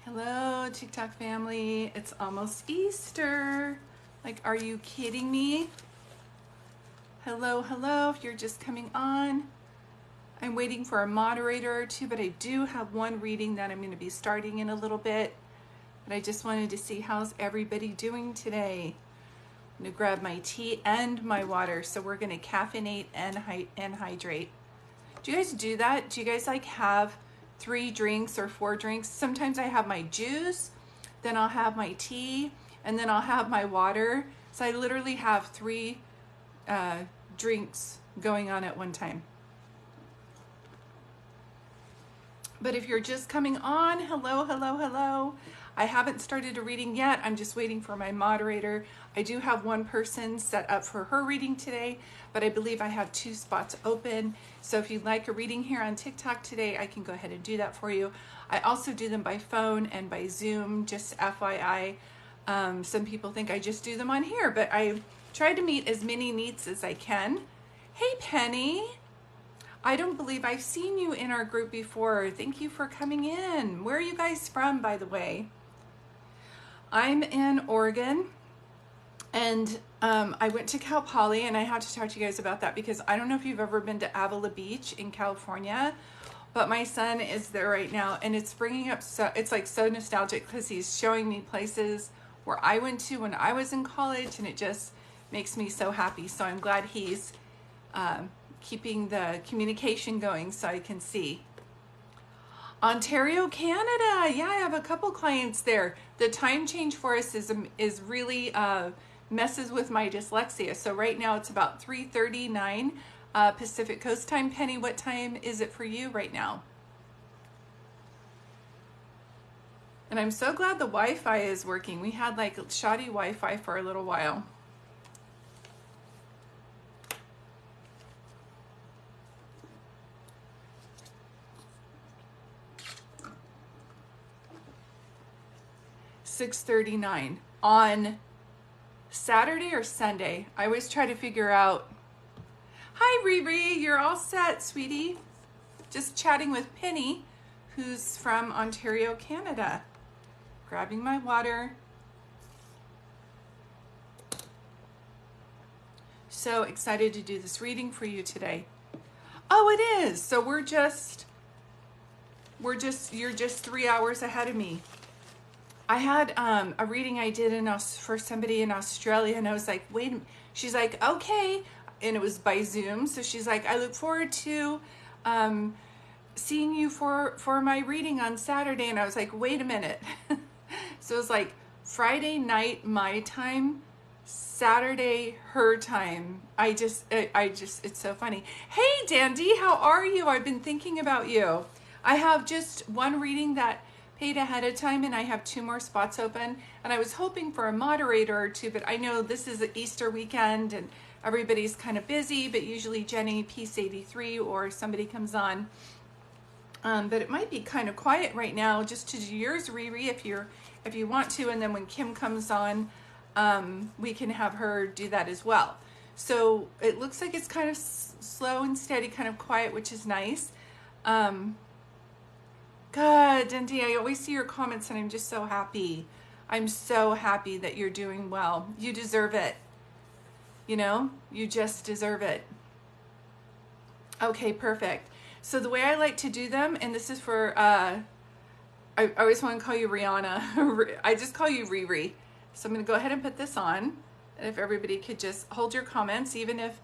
Hello, TikTok family. It's almost Easter. Like, are you kidding me? Hello, hello, if you're just coming on. I'm waiting for a moderator or two, but I do have one reading that I'm going to be starting in a little bit. But I just wanted to see how's everybody doing today. I'm going to grab my tea and my water, so we're going to caffeinate and hydrate. Do you guys do that? Do you guys like have 3 drinks or 4 drinks? Sometimes I have my juice, then I'll have my tea, and then I'll have my water. So I literally have 3 drinks going on at one time. But if you're just coming on, hello, hello, hello. I haven't started a reading yet. I'm just waiting for my moderator. I do have one person set up for her reading today, but I believe I have 2 spots open. So if you'd like a reading here on TikTok today, I can go ahead and do that for you. I also do them by phone and by Zoom, just FYI. Some people think I just do them on here, but I try to meet as many needs as I can. Hey, Penny. I don't believe I've seen you in our group before. Thank you for coming in. Where are you guys from, by the way? I'm in Oregon, and I went to Cal Poly, and I have to talk to you guys about that because I don't know if you've ever been to Avila Beach in California, but my son is there right now, and it's bringing up it's like so nostalgic because he's showing me places where I went to when I was in college, and it just makes me so happy. So I'm glad he's keeping the communication going so I can see. Ontario, Canada. Yeah, I have a couple clients there. The time change for us is really messes with my dyslexia. So right now it's about 3:39 Pacific Coast time. Penny, what time is it for you right now? And I'm so glad the Wi-Fi is working. We had like shoddy Wi-Fi for a little while. $6:39 on Saturday or Sunday. I always try to figure out. Hi, Riri, you're all set, sweetie. Just chatting with Penny, who's from Ontario, Canada. Grabbing my water. So excited to do this reading for you today. Oh, it is. So you're just 3 hours ahead of me. I had a reading I did for somebody in Australia, and I was like, wait a minute. She's like, okay. And it was by Zoom. So she's like, I look forward to seeing you for my reading on Saturday. And I was like, wait a minute. So it was like Friday night, my time, Saturday, her time. It's so funny. Hey, Dandy, how are you? I've been thinking about you. I have just one reading that paid ahead of time, and I have 2 more spots open, and I was hoping for a moderator or 2, but I know this is an Easter weekend and everybody's kind of busy, but usually Jenny, Peace 83, or somebody comes on. But it might be kind of quiet right now, just to do yours, Riri, if you want to, and then when Kim comes on, we can have her do that as well. So it looks like it's kind of slow and steady, kind of quiet, which is nice. Good, Dindy. I always see your comments and I'm just so happy. I'm so happy that you're doing well. You deserve it. You know, you just deserve it. Okay, perfect. So the way I like to do them, and this is for, I always want to call you Rihanna. I just call you Riri. So I'm going to go ahead and put this on. And if everybody could just hold your comments, even if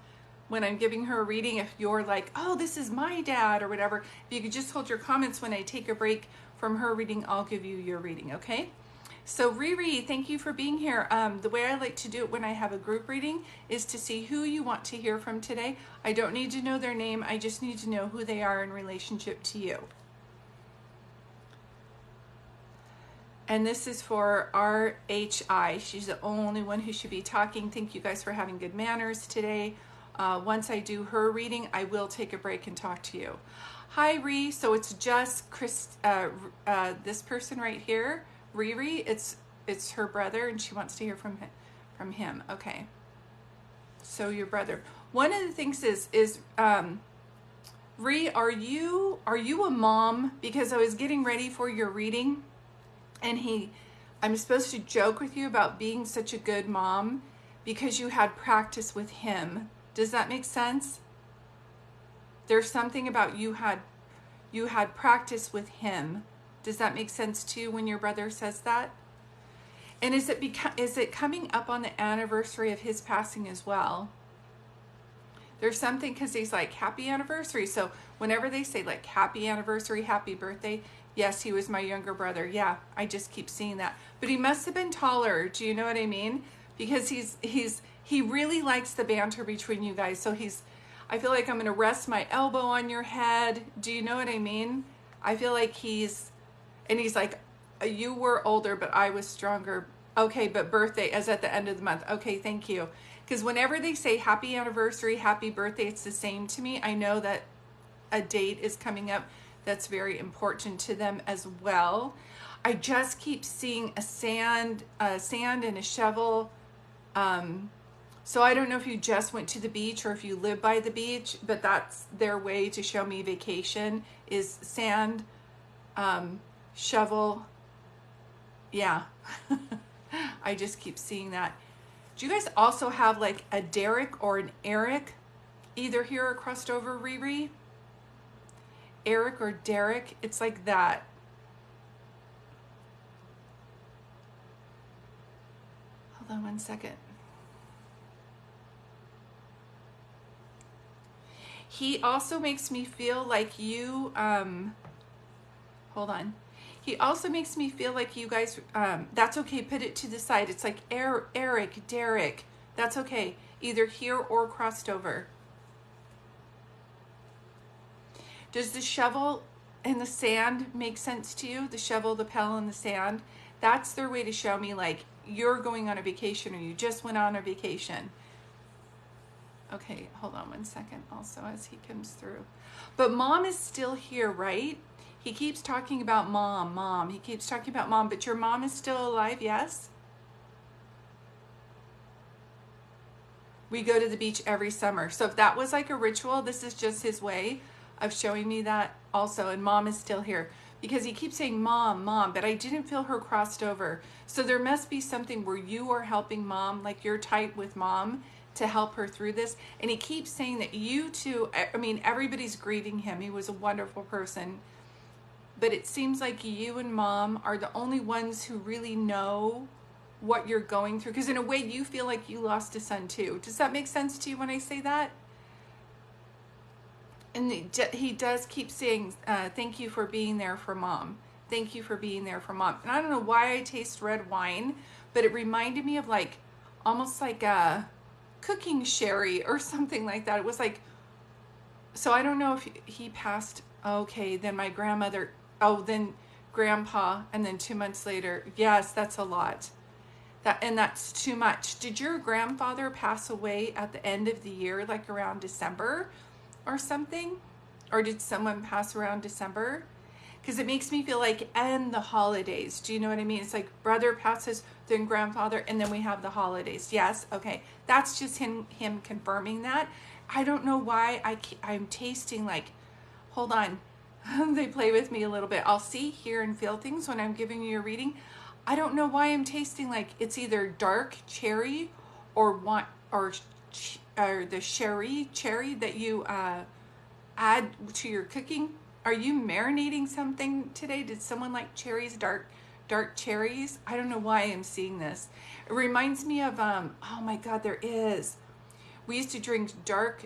when I'm giving her a reading, if you're like, oh, this is my dad or whatever, if you could just hold your comments when I take a break from her reading, I'll give you your reading, okay? So Riri, thank you for being here. The way I like to do it when I have a group reading is to see who you want to hear from today. I don't need to know their name. I just need to know who they are in relationship to you. And this is for RHI. She's the only one who should be talking. Thank you guys for having good manners today. Once I do her reading, I will take a break and talk to you. Hi, Ree. So it's just this person right here, Riri. It's her brother, and she wants to hear from him. Okay. So your brother. One of the things is Ree, are you a mom? Because I was getting ready for your reading, And I'm supposed to joke with you about being such a good mom because you had practice with him. Does that make sense? There's something about you had practice with him. Does that make sense to you when your brother says that? And is it coming up on the anniversary of his passing as well? There's something, because he's like, happy anniversary. So whenever they say like happy anniversary, happy birthday, yes, he was my younger brother. Yeah, I just keep seeing that. But he must have been taller. Do you know what I mean? Because he really likes the banter between you guys. So I feel like I'm going to rest my elbow on your head. Do you know what I mean? I feel like he's like, you were older, but I was stronger. Okay, but birthday is at the end of the month. Okay, thank you. Because whenever they say happy anniversary, happy birthday, it's the same to me. I know that a date is coming up that's very important to them as well. I just keep seeing a sand and a shovel. So I don't know if you just went to the beach or if you live by the beach, but that's their way to show me vacation is sand, shovel. Yeah. I just keep seeing that. Do you guys also have like a Derek or an Eric either here or crossed over, Riri? Eric or Derek, it's like that. Hold on one second. He also makes me feel like you, hold on. He also makes me feel like you guys, that's okay, put it to the side. It's like Eric, Derek, that's okay. Either here or crossed over. Does the shovel and the sand make sense to you? The shovel, the pail, and the sand? That's their way to show me like you're going on a vacation or you just went on a vacation. Okay, hold on one second also as he comes through. But mom is still here, right? He keeps talking about mom. He keeps talking about mom, but your mom is still alive, yes? We go to the beach every summer. So if that was like a ritual, this is just his way of showing me that also. And mom is still here because he keeps saying mom, but I didn't feel her crossed over. So there must be something where you are helping mom, like you're tight with mom to help her through this. And he keeps saying that you two, I mean, everybody's grieving him. He was a wonderful person. But it seems like you and mom are the only ones who really know what you're going through. Because in a way, you feel like you lost a son too. Does that make sense to you when I say that? And he does keep saying, thank you for being there for mom. Thank you for being there for mom. And I don't know why I taste red wine, but it reminded me of like, almost like a cooking sherry or something like that. It was like, so I don't know if he passed. Okay, then my grandmother, then grandpa, and then 2 months later. Yes, that's a lot. And that's too much. Did your grandfather pass away at the end of the year, like around December or something? Or did someone pass around December? Because it makes me feel like, and the holidays. Do you know what I mean? It's like brother passes, then grandfather, and then we have the holidays. Yes, okay. That's just him confirming that. I don't know why I'm tasting like, hold on. They play with me a little bit. I'll see, hear, and feel things when I'm giving you a reading. I don't know why I'm tasting like it's either dark cherry or the cherry that you add to your cooking. Are you marinating something today? Did someone like cherries, dark cherries? I don't know why I'm seeing this. It reminds me of oh my God, there is. We used to drink dark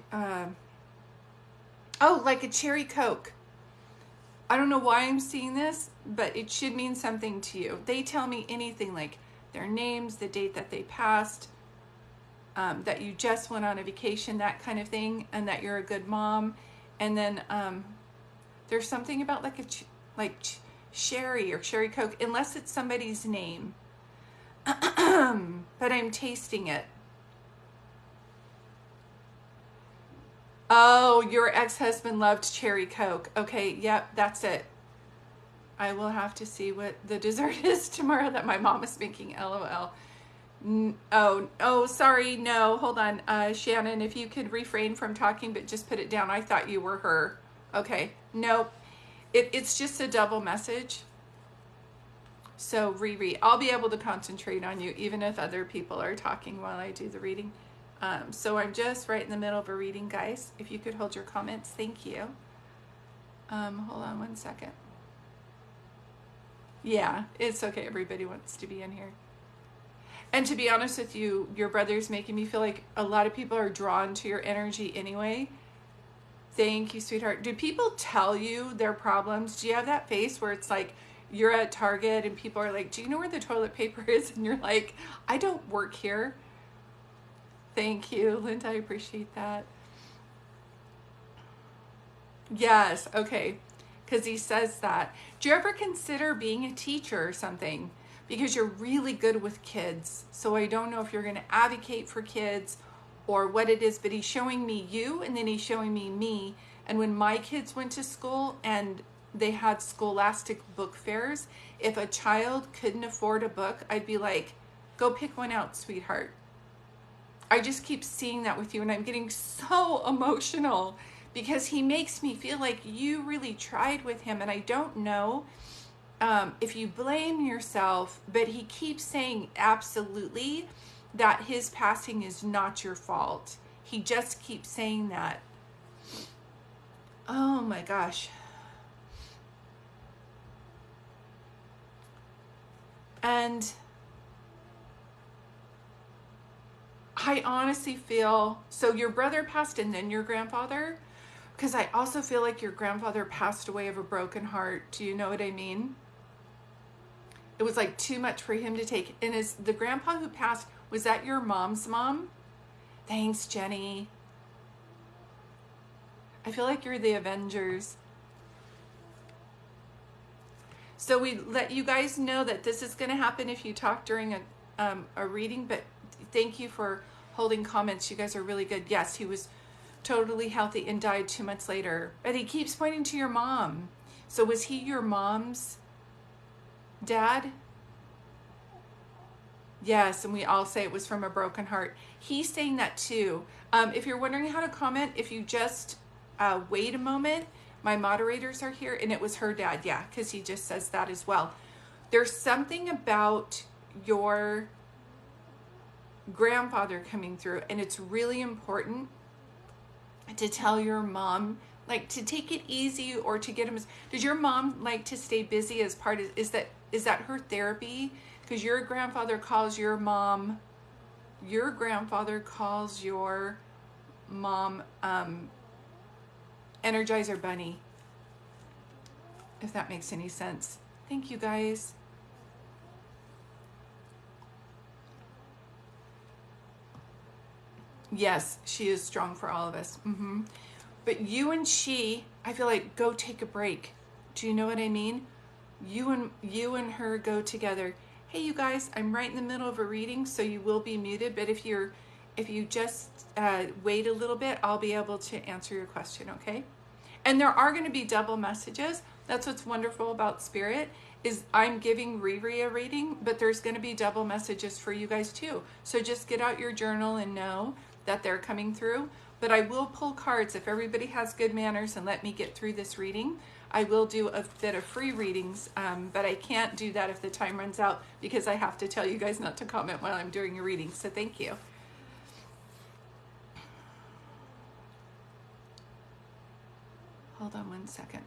like a cherry Coke. I don't know why I'm seeing this, but it should mean something to you. They tell me anything like their names, the date that they passed, that you just went on a vacation, that kind of thing, and that you're a good mom. And then there's something about like sherry or cherry Coke, unless it's somebody's name. But I'm tasting it. Oh, your ex-husband loved cherry Coke. Okay, yep, that's it. I will have to see what the dessert is tomorrow that my mom is making, LOL. Oh, sorry, no, hold on. Shannon, if you could refrain from talking, but just put it down. I thought you were her. Okay, nope. It's just a double message. So Riri, I'll be able to concentrate on you even if other people are talking while I do the reading. So I'm just right in the middle of a reading, guys. If you could hold your comments, thank you. Hold on one second. Yeah, it's okay. Everybody wants to be in here. And to be honest with you, your brother's making me feel like a lot of people are drawn to your energy anyway. Thank you, sweetheart. Do people tell you their problems? Do you have that face where it's like you're at Target and people are like, do you know where the toilet paper is? And you're like, I don't work here. Thank you, Linda. I appreciate that. Yes, okay. Because he says that. Do you ever consider being a teacher or something? Because you're really good with kids. So I don't know if you're going to advocate for kids or what it is, but he's showing me you and then he's showing me me. And when my kids went to school and they had scholastic book fairs, if a child couldn't afford a book, I'd be like, go pick one out, sweetheart. I just keep seeing that with you and I'm getting so emotional because he makes me feel like you really tried with him. And I don't know if you blame yourself, but he keeps saying absolutely that his passing is not your fault. He just keeps saying that. Oh my gosh. And I honestly feel, so your brother passed and then your grandfather, because I also feel like your grandfather passed away of a broken heart. Do you know what I mean? It was like too much for him to take. And is the grandpa who passed, was that your mom's mom? Thanks, Jenny. I feel like you're the Avengers. So we let you guys know that this is going to happen if you talk during a reading, but thank you for holding comments. You guys are really good. Yes, he was totally healthy and died 2 months later. But he keeps pointing to your mom. So was he your mom's dad? Yes, and we all say it was from a broken heart. He's saying that too. If you're wondering how to comment, if you just wait a moment, my moderators are here, and it was her dad. Yeah, because he just says that as well. There's something about your grandfather coming through, and it's really important to tell your mom, like, to take it easy or to get him. Does your mom like to stay busy as part of, is that her therapy? Because your grandfather calls your mom Energizer Bunny, if that makes any sense. Thank you, guys. Yes, she is strong for all of us. But you and she, I feel like, go take a break. Do you know what I mean? You and her go together. Hey, you guys, I'm right in the middle of a reading, so you will be muted. But if you just wait a little bit, I'll be able to answer your question, okay? And there are going to be double messages. That's what's wonderful about Spirit, is I'm giving Riri a reading, but there's going to be double messages for you guys too. So just get out your journal and know that they're coming through. But I will pull cards if everybody has good manners and let me get through this reading. I will do a bit of free readings, but I can't do that if the time runs out because I have to tell you guys not to comment while I'm doing a reading. So thank you. Hold on one second.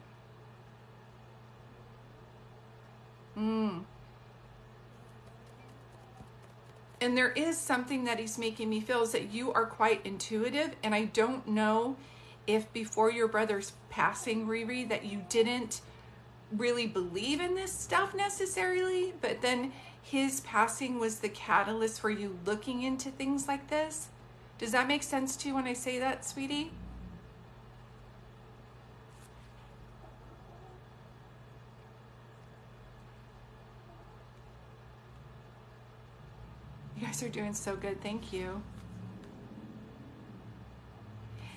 And there is something that he's making me feel is that you are quite intuitive. And I don't know if before your brother's passing, Riri, that you didn't really believe in this stuff necessarily, but then his passing was the catalyst for you looking into things like this. Does that make sense to you when I say that, sweetie? You guys are doing so good. Thank you.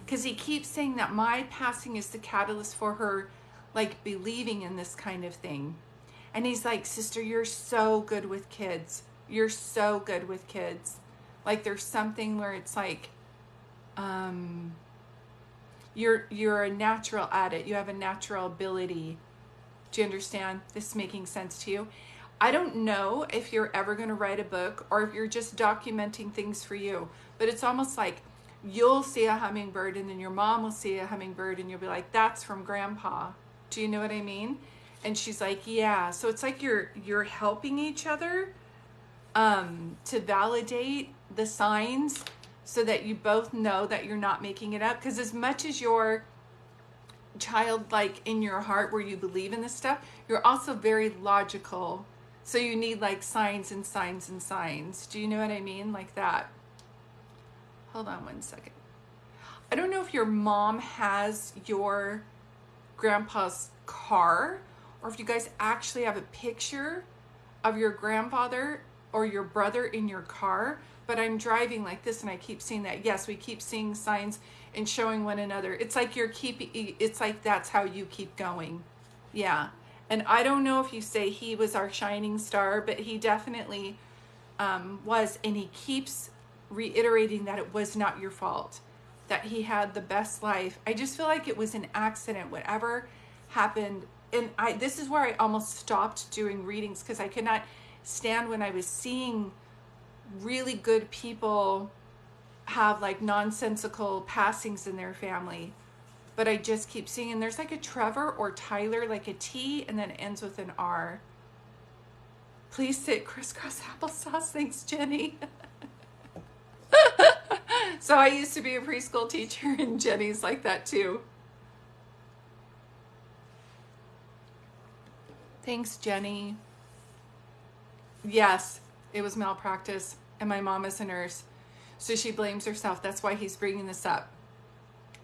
Because he keeps saying that my passing is the catalyst for her, like, believing in this kind of thing. And he's like, sister, you're so good with kids. You're so good with kids. Like, there's something where it's like, you're a natural at it. You have a natural ability. Do you understand? This is making sense to you? I don't know if you're ever going to write a book or if you're just documenting things for you, but it's almost like you'll see a hummingbird and then your mom will see a hummingbird and you'll be like, that's from Grandpa. Do you know what I mean? And she's like, yeah. So it's like you're helping each other to validate the signs so that you both know that you're not making it up. Because as much as you're childlike in your heart where you believe in this stuff, you're also very logical. So you need like signs and signs and signs. Do you know what I mean? Like that. Hold on one second. I don't know if your mom has your grandpa's car or if you guys actually have a picture of your grandfather or your brother in your car, but I'm driving like this and I keep seeing that. Yes, we keep seeing signs and showing one another. It's like it's like that's how you keep going. Yeah. And I don't know if you say he was our shining star, but he definitely was, and he keeps reiterating that it was not your fault, that he had the best life. I just feel like it was an accident, whatever happened. And this is where I almost stopped doing readings because I could not stand when I was seeing really good people have like nonsensical passings in their family. But I just keep seeing, and there's like a Trevor or Tyler, like a T, and then it ends with an R. Please sit crisscross applesauce. Thanks, Jenny. So I used to be a preschool teacher, and Jenny's like that too. Thanks, Jenny. Yes, it was malpractice, and my mom is a nurse, so she blames herself. That's why he's bringing this up.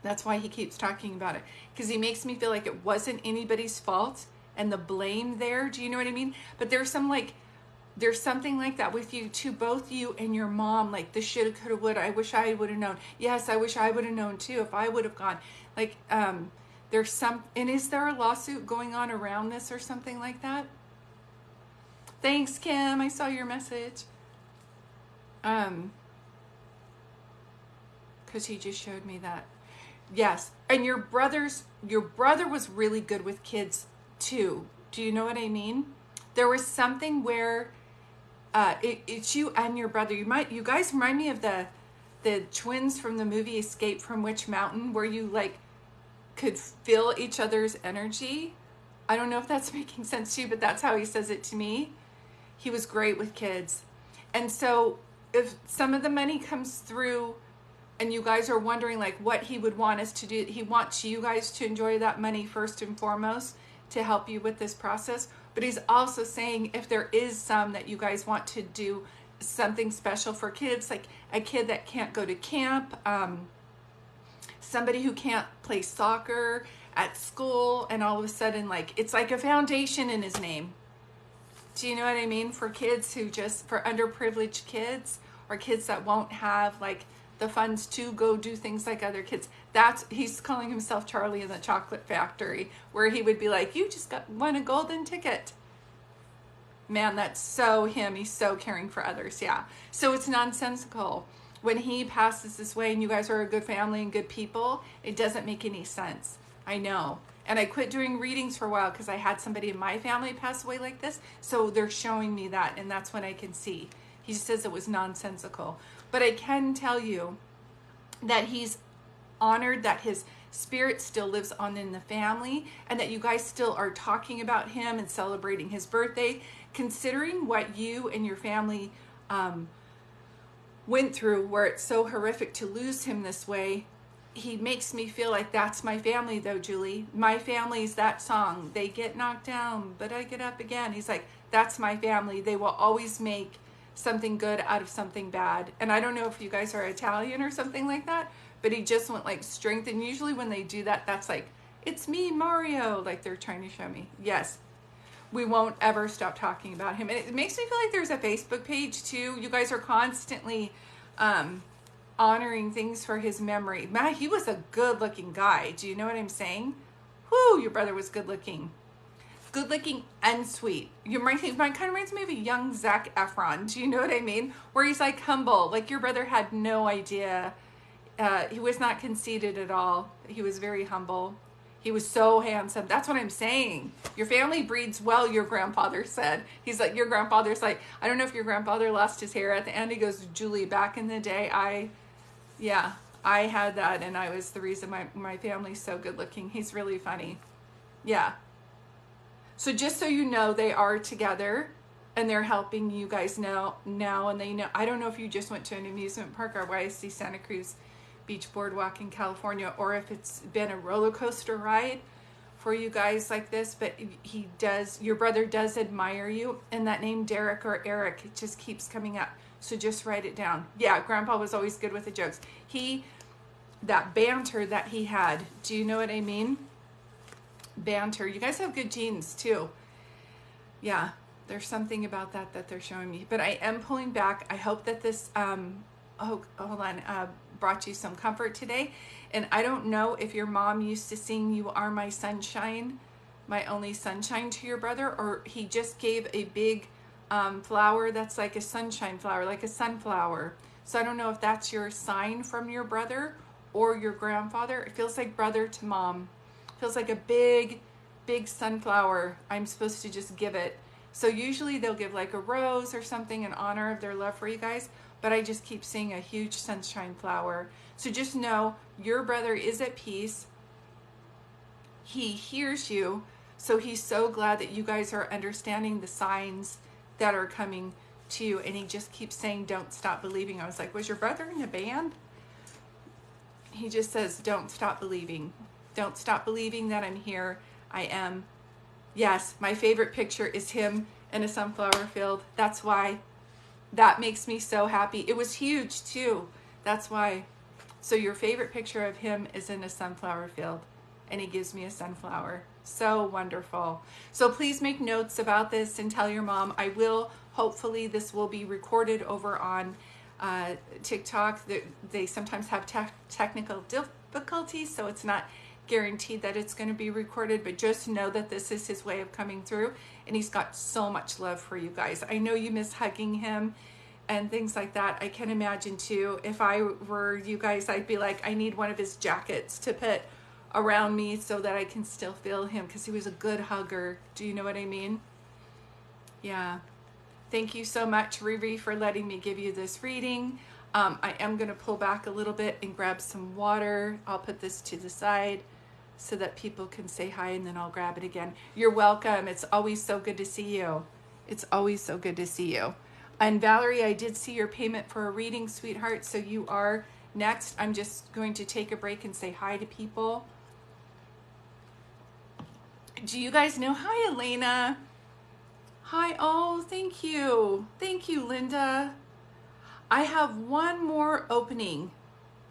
That's why he keeps talking about it, because he makes me feel like it wasn't anybody's fault and the blame there. Do you know what I mean? But there's something like that with you too, both you and your mom, like the shoulda, coulda, woulda. I wish I would have known. Yes, I wish I would have known too if I would have gone. Like, there's some, and is there a lawsuit going on around this or something like that? Thanks, Kim. I saw your message. Because he just showed me that. Yes. And your brother was really good with kids too. Do you know what I mean? There was something where it's you and your brother. You guys remind me of the twins from the movie Escape from Witch Mountain, where you like could feel each other's energy. I don't know if that's making sense to you, but that's how he says it to me. He was great with kids. And so if some of the money comes through and you guys are wondering like what he would want us to do, he wants you guys to enjoy that money first and foremost to help you with this process. But he's also saying if there is some that you guys want to do something special for kids, like a kid that can't go to camp, somebody who can't play soccer at school, and all of a sudden like it's like a foundation in his name. Do you know what I mean? For kids who for underprivileged kids or kids that won't have like the funds to go do things like other kids. He's calling himself Charlie in the Chocolate Factory, where he would be like, you just won a golden ticket. Man, that's so him. He's so caring for others. Yeah. So it's nonsensical. When he passes this way and you guys are a good family and good people, it doesn't make any sense. I know. And I quit doing readings for a while because I had somebody in my family pass away like this. So they're showing me that, and that's when I can see. He says it was nonsensical. But I can tell you that he's honored that his spirit still lives on in the family and that you guys still are talking about him and celebrating his birthday. Considering what you and your family went through, where it's so horrific to lose him this way, he makes me feel like that's my family though, Julie. My family's that song. They get knocked down, but I get up again. He's like, that's my family. They will always make something good out of something bad. And I don't know if you guys are Italian or something like that, but he just went like strength. And usually when they do that, that's like, it's me, Mario, like they're trying to show me. Yes, we won't ever stop talking about him. And it makes me feel like there's a Facebook page too. You guys are constantly honoring things for his memory. Man, he was a good looking guy. Do you know what I'm saying? Whoo, your brother was good looking. Good looking and sweet. You might kind of reminds me of a young Zac Efron. Do you know what I mean? Where he's like humble. Like your brother had no idea. He was not conceited at all. He was very humble. He was so handsome. That's what I'm saying. Your family breeds well, your grandfather said. He's like, your grandfather's like, I don't know if your grandfather lost his hair at the end. He goes, Julie, back in the day, I had that, and I was the reason my family's so good looking. He's really funny. Yeah. So just so you know, they are together, and they're helping you guys now, and they know. I don't know if you just went to an amusement park or YSC Santa Cruz Beach Boardwalk in California, or if it's been a roller coaster ride for you guys like this, but your brother does admire you, and that name Derek or Eric, it just keeps coming up. So just write it down. Yeah, Grandpa was always good with the jokes. That banter that he had, do you know what I mean? Banter. You guys have good genes too. Yeah, there's something about that they're showing me. But I am pulling back. I hope that this, brought you some comfort today. And I don't know if your mom used to sing "You Are My Sunshine, My Only Sunshine" to your brother, or he just gave a big flower that's like a sunshine flower, like a sunflower. So I don't know if that's your sign from your brother or your grandfather. It feels like brother to mom. It feels like a big sunflower. I'm supposed to just give it. So usually they'll give like a rose or something in honor of their love for you guys, but I just keep seeing a huge sunshine flower. So just know your brother is at peace. He hears you. So he's so glad that you guys are understanding the signs that are coming to you. And he just keeps saying, don't stop believing. I was like, was your brother in a band? He just says, don't stop believing. Don't stop believing that I'm here. I am. Yes, my favorite picture is him in a sunflower field. That's why. That makes me so happy. It was huge too. That's why. So your favorite picture of him is in a sunflower field, and he gives me a sunflower. So wonderful. So please make notes about this and tell your mom. I will, hopefully this will be recorded over on TikTok. They sometimes have technical difficulties, so it's not guaranteed that it's going to be recorded, but just know that this is his way of coming through, and he's got so much love for you guys. I know you miss hugging him and things like that. I can imagine too. If I were you guys, I'd be like, I need one of his jackets to put around me so that I can still feel him, because he was a good hugger. Do you know what I mean? Yeah. Thank you so much, Riri, for letting me give you this reading. I am going to pull back a little bit and grab some water. I'll put this to the side so that people can say hi, and then I'll grab it again. You're welcome. It's always so good to see you. It's always so good to see you. And Valerie, I did see your payment for a reading, sweetheart, so you are next. I'm just going to take a break and say hi to people. Do you guys know? Hi, Elena. Hi. Oh, thank you. Thank you, Linda. I have one more opening.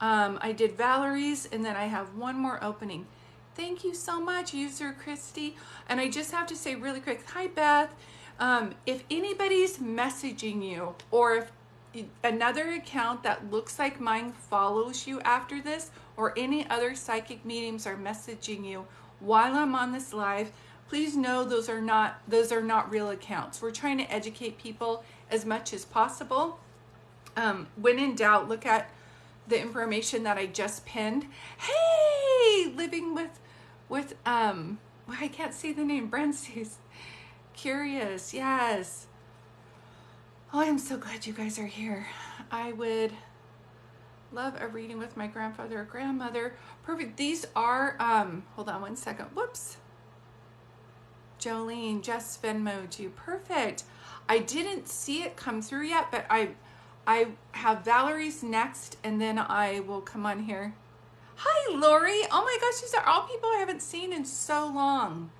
I did Valerie's, and then I have one more opening. Thank you so much, user Christy. And I just have to say really quick, hi, Beth. If anybody's messaging you, or if another account that looks like mine follows you after this, or any other psychic mediums are messaging you while I'm on this live, please know those are not real accounts. We're trying to educate people as much as possible. When in doubt, look at the information that I just pinned. Hey, living with I can't see the name. Brency's curious. Yes. Oh, I'm so glad you guys are here. I would love a reading with my grandfather or grandmother. Perfect. These are hold on one second. Whoops. Jolene just Venmo'd you. Perfect. I didn't see it come through yet, but I have Valerie's next, and then I will come on here. Hi, Lori. Oh my gosh, these are all people I haven't seen in so long.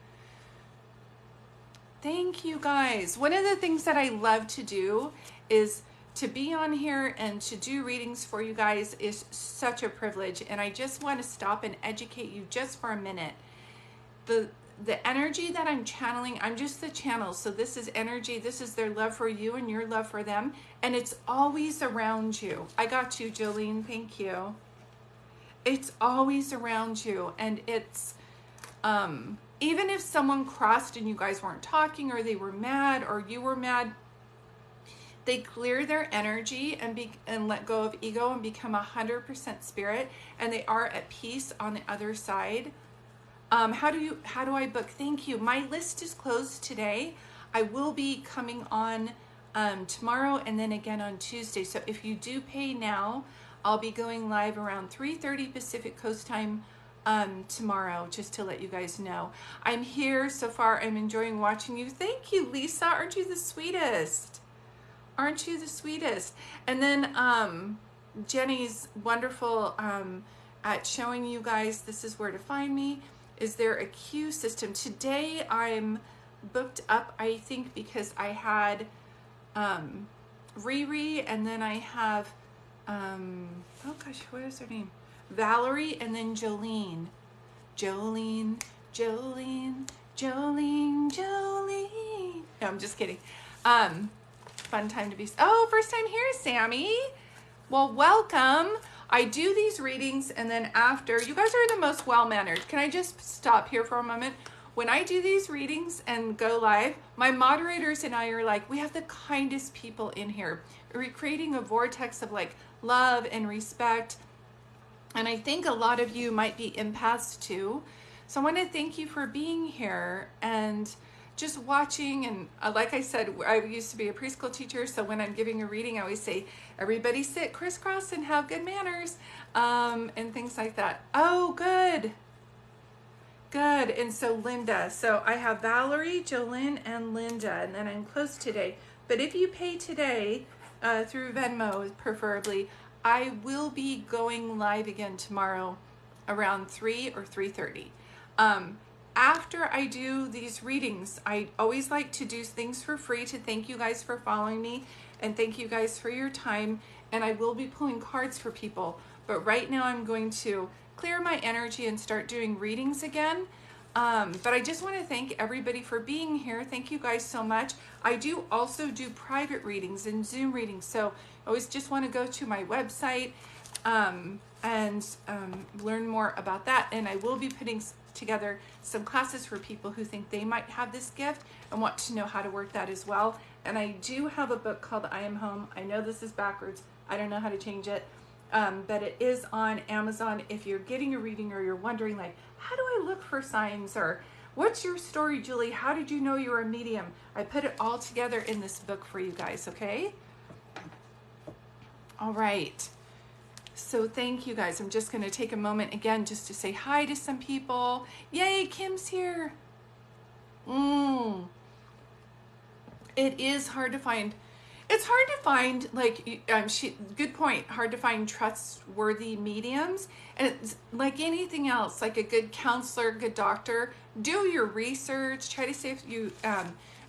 Thank you, guys. One of the things that I love to do is to be on here and to do readings for you guys is such a privilege, and I just want to stop and educate you just for a minute. The energy that I'm channeling, I'm just the channel. So this is energy. This is their love for you and your love for them. And it's always around you. I got you, Jolene. Thank you. It's always around you. And it's, even if someone crossed and you guys weren't talking, or they were mad, or you were mad, they clear their energy and let go of ego and become 100% spirit. And they are at peace on the other side. How do I book? Thank you. My list is closed today. I will be coming on tomorrow and then again on Tuesday. So if you do pay now, I'll be going live around 3:30 Pacific Coast time tomorrow, just to let you guys know. I'm here so far. I'm enjoying watching you. Thank you, Lisa. Aren't you the sweetest? Aren't you the sweetest? And then Jenny's wonderful at showing you guys this is where to find me. Is there a queue system? Today I'm booked up, I think, because I had Riri, and then I have, oh gosh, what is her name? Valerie, and then Jolene. Jolene. No, I'm just kidding. Fun time to be, oh, first time here, Sammy. Well, welcome. I do these readings, and then after, you guys are the most well-mannered. Can I just stop here for a moment? When I do these readings and go live, my moderators and I are like, we have the kindest people in here. We're creating a vortex of like love and respect. And I think a lot of you might be empaths too. So I want to thank you for being here and just watching. And like I said, I used to be a preschool teacher. So when I'm giving a reading, I always say, everybody sit crisscross and have good manners, and things like that. Oh, good. Good. And so Linda, so I have Valerie, Jolene, and Linda, and then I'm closed today. But if you pay today through Venmo, preferably, I will be going live again tomorrow around 3 or 3:30. After I do these readings, I always like to do things for free to thank you guys for following me and thank you guys for your time. And I will be pulling cards for people. But right now I'm going to clear my energy and start doing readings again. But I just want to thank everybody for being here. Thank you guys so much. I do also do private readings and Zoom readings. So I always just want to go to my website and learn more about that. And I will be putting together some classes for people who think they might have this gift and want to know how to work that as well. And I do have a book called I Am Home. I know this is backwards. I don't know how to change it. But it is on Amazon. If you're getting a reading or you're wondering like, how do I look for signs, or what's your story, Julie? How did you know you were a medium? I put it all together in this book for you guys, okay? All right. So thank you guys. I'm just going to take a moment again just to say hi to some people. Yay, Kim's here. It is hard to find. It's hard to find, like, good point, hard to find trustworthy mediums. And it's like anything else, like a good counselor, good doctor, do your research, try to see if you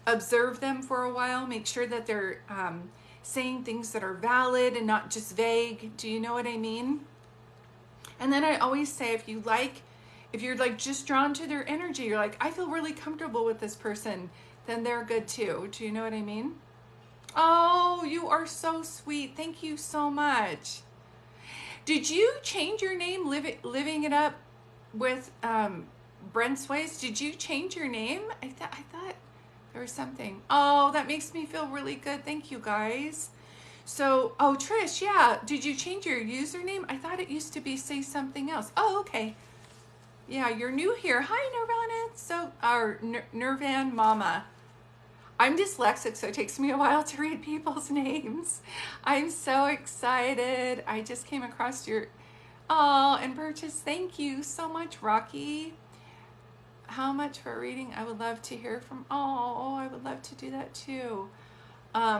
observe them for a while, make sure that they're saying things that are valid and not just vague. Do you know what I mean? And then I always say, if you're like just drawn to their energy, you're like, I feel really comfortable with this person, then they're good too. Do you know what I mean? Oh, you are so sweet. Thank you so much. Did you change your name, Living It Up with Brent Sways? Did you change your name? I thought there was something. Oh, that makes me feel really good. Thank you, guys. So, oh, Trish, yeah. Did you change your username? I thought it used to be say something else. Oh, okay. Yeah, you're new here. Hi, Nirvana. So, our Nirvan Mama. I'm dyslexic, so it takes me a while to read people's names. I'm so excited. I just came across your, oh, and Burgess, thank you so much, Rocky. How much for a reading? I would love to hear from, oh, I would love to do that too.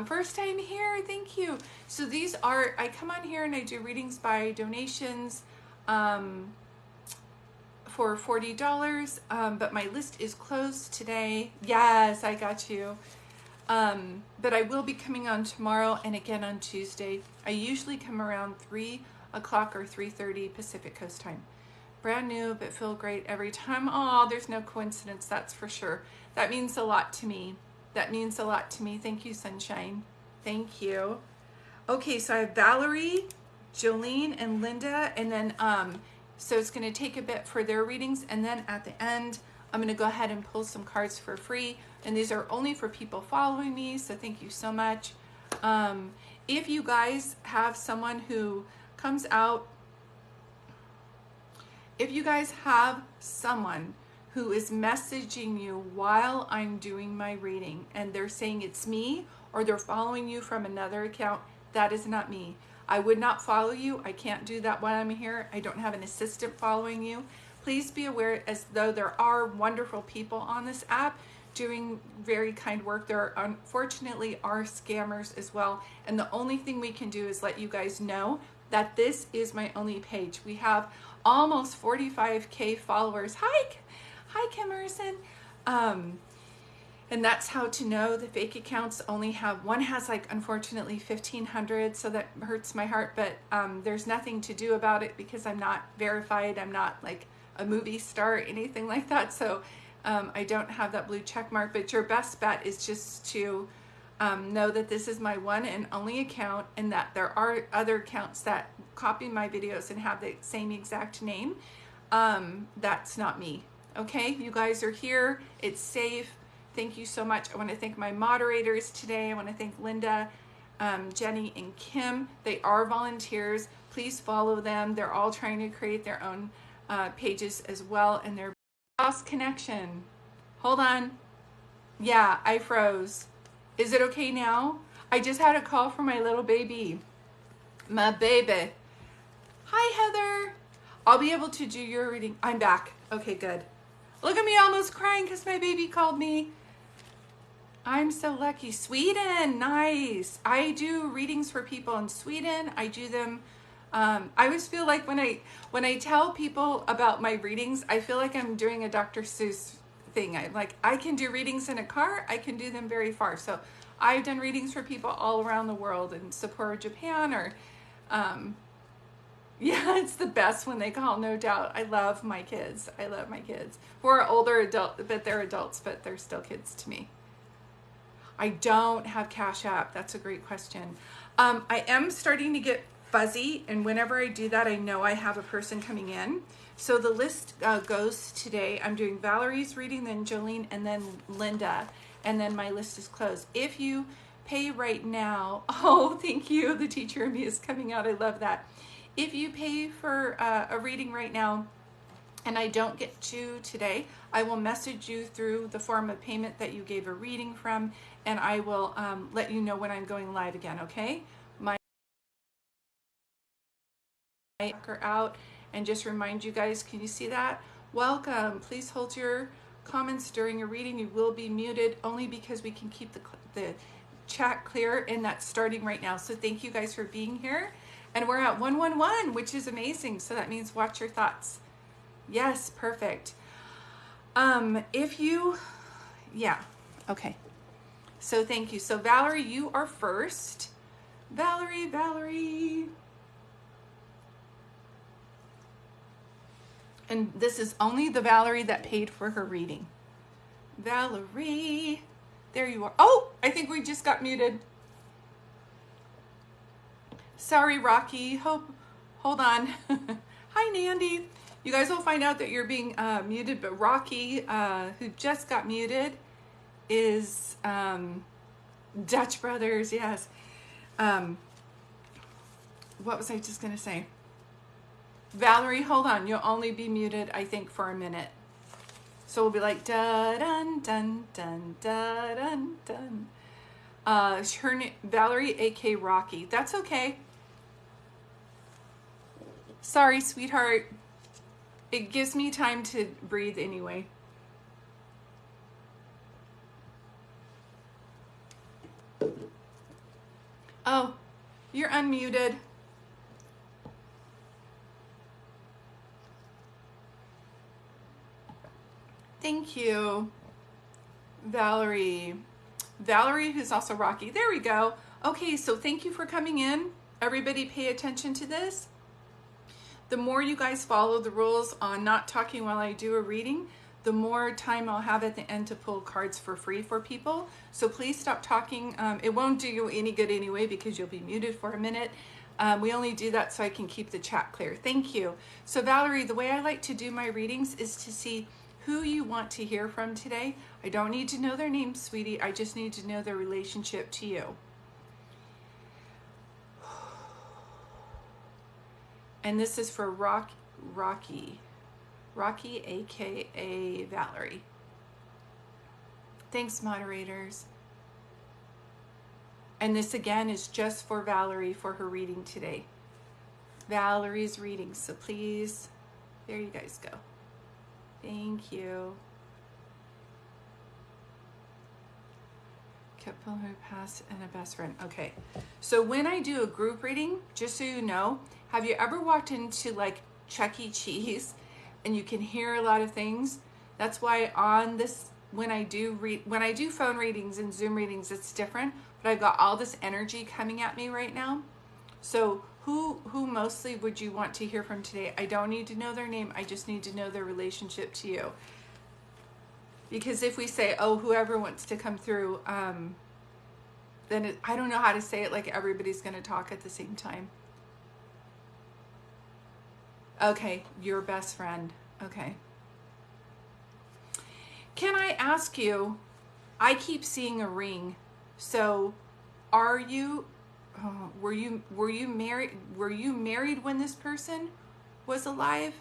First time here, thank you. So these are, I come on here and I do readings by donations for $40, but my list is closed today. Yes, I got you. But I will be coming on tomorrow and again on Tuesday. I usually come around 3 o'clock or 3:30 Pacific Coast time. Brand new, but feel great every time. Oh, there's no coincidence, that's for sure. That means a lot to me. That means a lot to me. Thank you, Sunshine. Thank you. Okay, so I have Valerie, Jolene, and Linda, and then so it's going to take a bit for their readings, and then at the end I'm going to go ahead and pull some cards for free, and these are only for people following me, so thank you so much. If you guys have someone who comes out, if you guys have someone who is messaging you while I'm doing my reading and they're saying it's me, or they're following you from another account, that is not me. I would not follow you. I can't do that while I'm here. I don't have an assistant following you. Please be aware, as though there are wonderful people on this app doing very kind work, there unfortunately are scammers as well. And the only thing we can do is let you guys know that this is my only page. We have almost 45K followers. Hi, Kim Emerson. And that's how to know the fake accounts only have, one has like unfortunately 1,500, so that hurts my heart, but there's nothing to do about it because I'm not verified. I'm not like a movie star or anything like that, so I don't have that blue check mark. But your best bet is just to know that this is my one and only account, and that there are other accounts that copy my videos and have the same exact name. That's not me. Okay, you guys are here. It's safe. Thank you so much. I want to thank my moderators today. I want to thank Linda, Jenny, and Kim. They are volunteers. Please follow them. They're all trying to create their own pages as well. And their lost connection. Hold on. Yeah, I froze. Is it okay now? I just had a call from my little baby. My baby. Hi, Heather. I'll be able to do your reading. I'm back. Okay, good. Look at me almost crying because my baby called me. I'm so lucky. Sweden, nice. I do readings for people in Sweden. I do them. I always feel like when I tell people about my readings, I feel like I'm doing a Dr. Seuss thing. I'm like, I can do readings in a car. I can do them very far. So I've done readings for people all around the world, in Sapporo, Japan, or yeah, it's the best when they call, no doubt. I love my kids. I love my kids. Who are older adult, but they're adults, but they're still kids to me. I don't have Cash App. That's a great question. I am starting to get fuzzy, and whenever I do that, I know I have a person coming in. So the list goes today. I'm doing Valerie's reading, then Jolene, and then Linda, and then my list is closed. If you pay right now, oh, thank you. The teacher in me is coming out. I love that. If you pay for a reading right now, and I don't get to today, I will message you through the form of payment that you gave a reading from, and I will let you know when I'm going live again, okay? My are out, and just remind you guys, can you see that? Welcome. Please hold your comments during a reading. You will be muted only because we can keep the chat clear, and that's starting right now. So thank you guys for being here. And we're at 111, which is amazing. So that means watch your thoughts. Yes, perfect. If you, yeah, okay. So thank you. So Valerie, you are first. Valerie. And this is only the Valerie that paid for her reading. Valerie, there you are. Oh, I think we just got muted. Sorry, Rocky. Hold on. Hi, Nandy. You guys will find out that you're being muted, but Rocky, who just got muted, is Dutch Brothers, yes. What was I just going to say? Valerie, hold on. You'll only be muted, I think, for a minute. So we'll be like, da-dun, dun, dun, da-dun, dun. Her name, Valerie, a.k.a. Rocky. That's okay. Sorry, sweetheart. It gives me time to breathe anyway. Oh, you're unmuted. Thank you, Valerie. Valerie, who's also Rocky. There we go. Okay, so thank you for coming in. Everybody pay attention to this. The more you guys follow the rules on not talking while I do a reading, the more time I'll have at the end to pull cards for free for people. So please stop talking. It won't do you any good anyway because you'll be muted for a minute. We only do that so I can keep the chat clear. Thank you. So Valerie, the way I like to do my readings is to see who you want to hear from today. I don't need to know their name, sweetie. I just need to know their relationship to you. And this is for Rocky. Rocky, aka Valerie. Thanks, moderators. And this again is just for Valerie for her reading today. Valerie's reading, so please, there you guys go. Thank you. Couple who passed and a best friend. Okay, so when I do a group reading, just so you know, have you ever walked into like Chuck E. Cheese and you can hear a lot of things? That's why on this, when I do phone readings and Zoom readings, it's different, but I've got all this energy coming at me right now. So who mostly would you want to hear from today? I don't need to know their name. I just need to know their relationship to you. Because if we say, oh, whoever wants to come through, then I don't know how to say it like everybody's going to talk at the same time. Okay, your best friend. Okay. Can I ask you, I keep seeing a ring. So are you, were you married when this person was alive?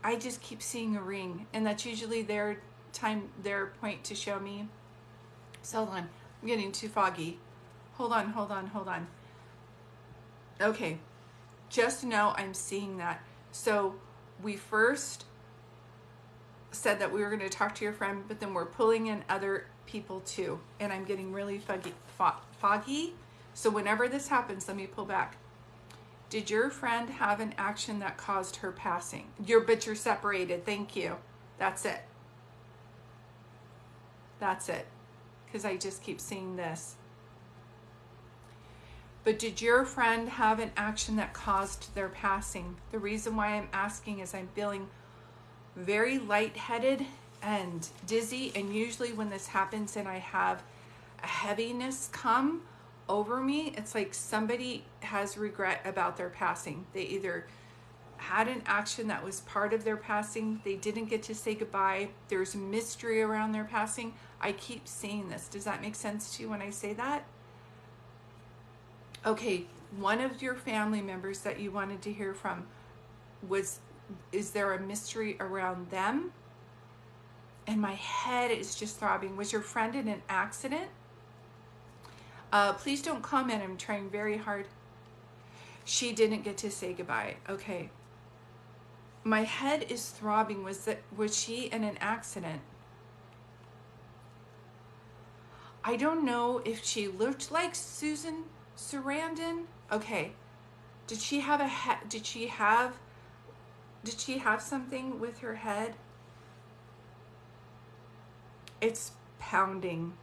I just keep seeing a ring, and that's usually their point to show me. So hold on, I'm getting too foggy. Hold on. Okay, just know I'm seeing that. So we first said that we were going to talk to your friend, but then we're pulling in other people too, and I'm getting really foggy. So whenever this happens, let me pull back. Did your friend have an action that caused her passing? But you're separated. Thank you. That's it. Because I just keep seeing this. But did your friend have an action that caused their passing? The reason why I'm asking is I'm feeling very lightheaded and dizzy. And usually when this happens and I have a heaviness come over me, it's like somebody has regret about their passing. They either had an action that was part of their passing, they didn't get to say goodbye, there's mystery around their passing. I keep seeing this. Does that make sense to you when I say that? Okay, one of your family members that you wanted to hear from is there a mystery around them? And my head is just throbbing. Was your friend in an accident? Please don't comment. I'm trying very hard. She didn't get to say goodbye. Okay. My head is throbbing. Was she in an accident? I don't know if she looked like Susan Sarandon. Okay. Did she have something with her head? It's pounding.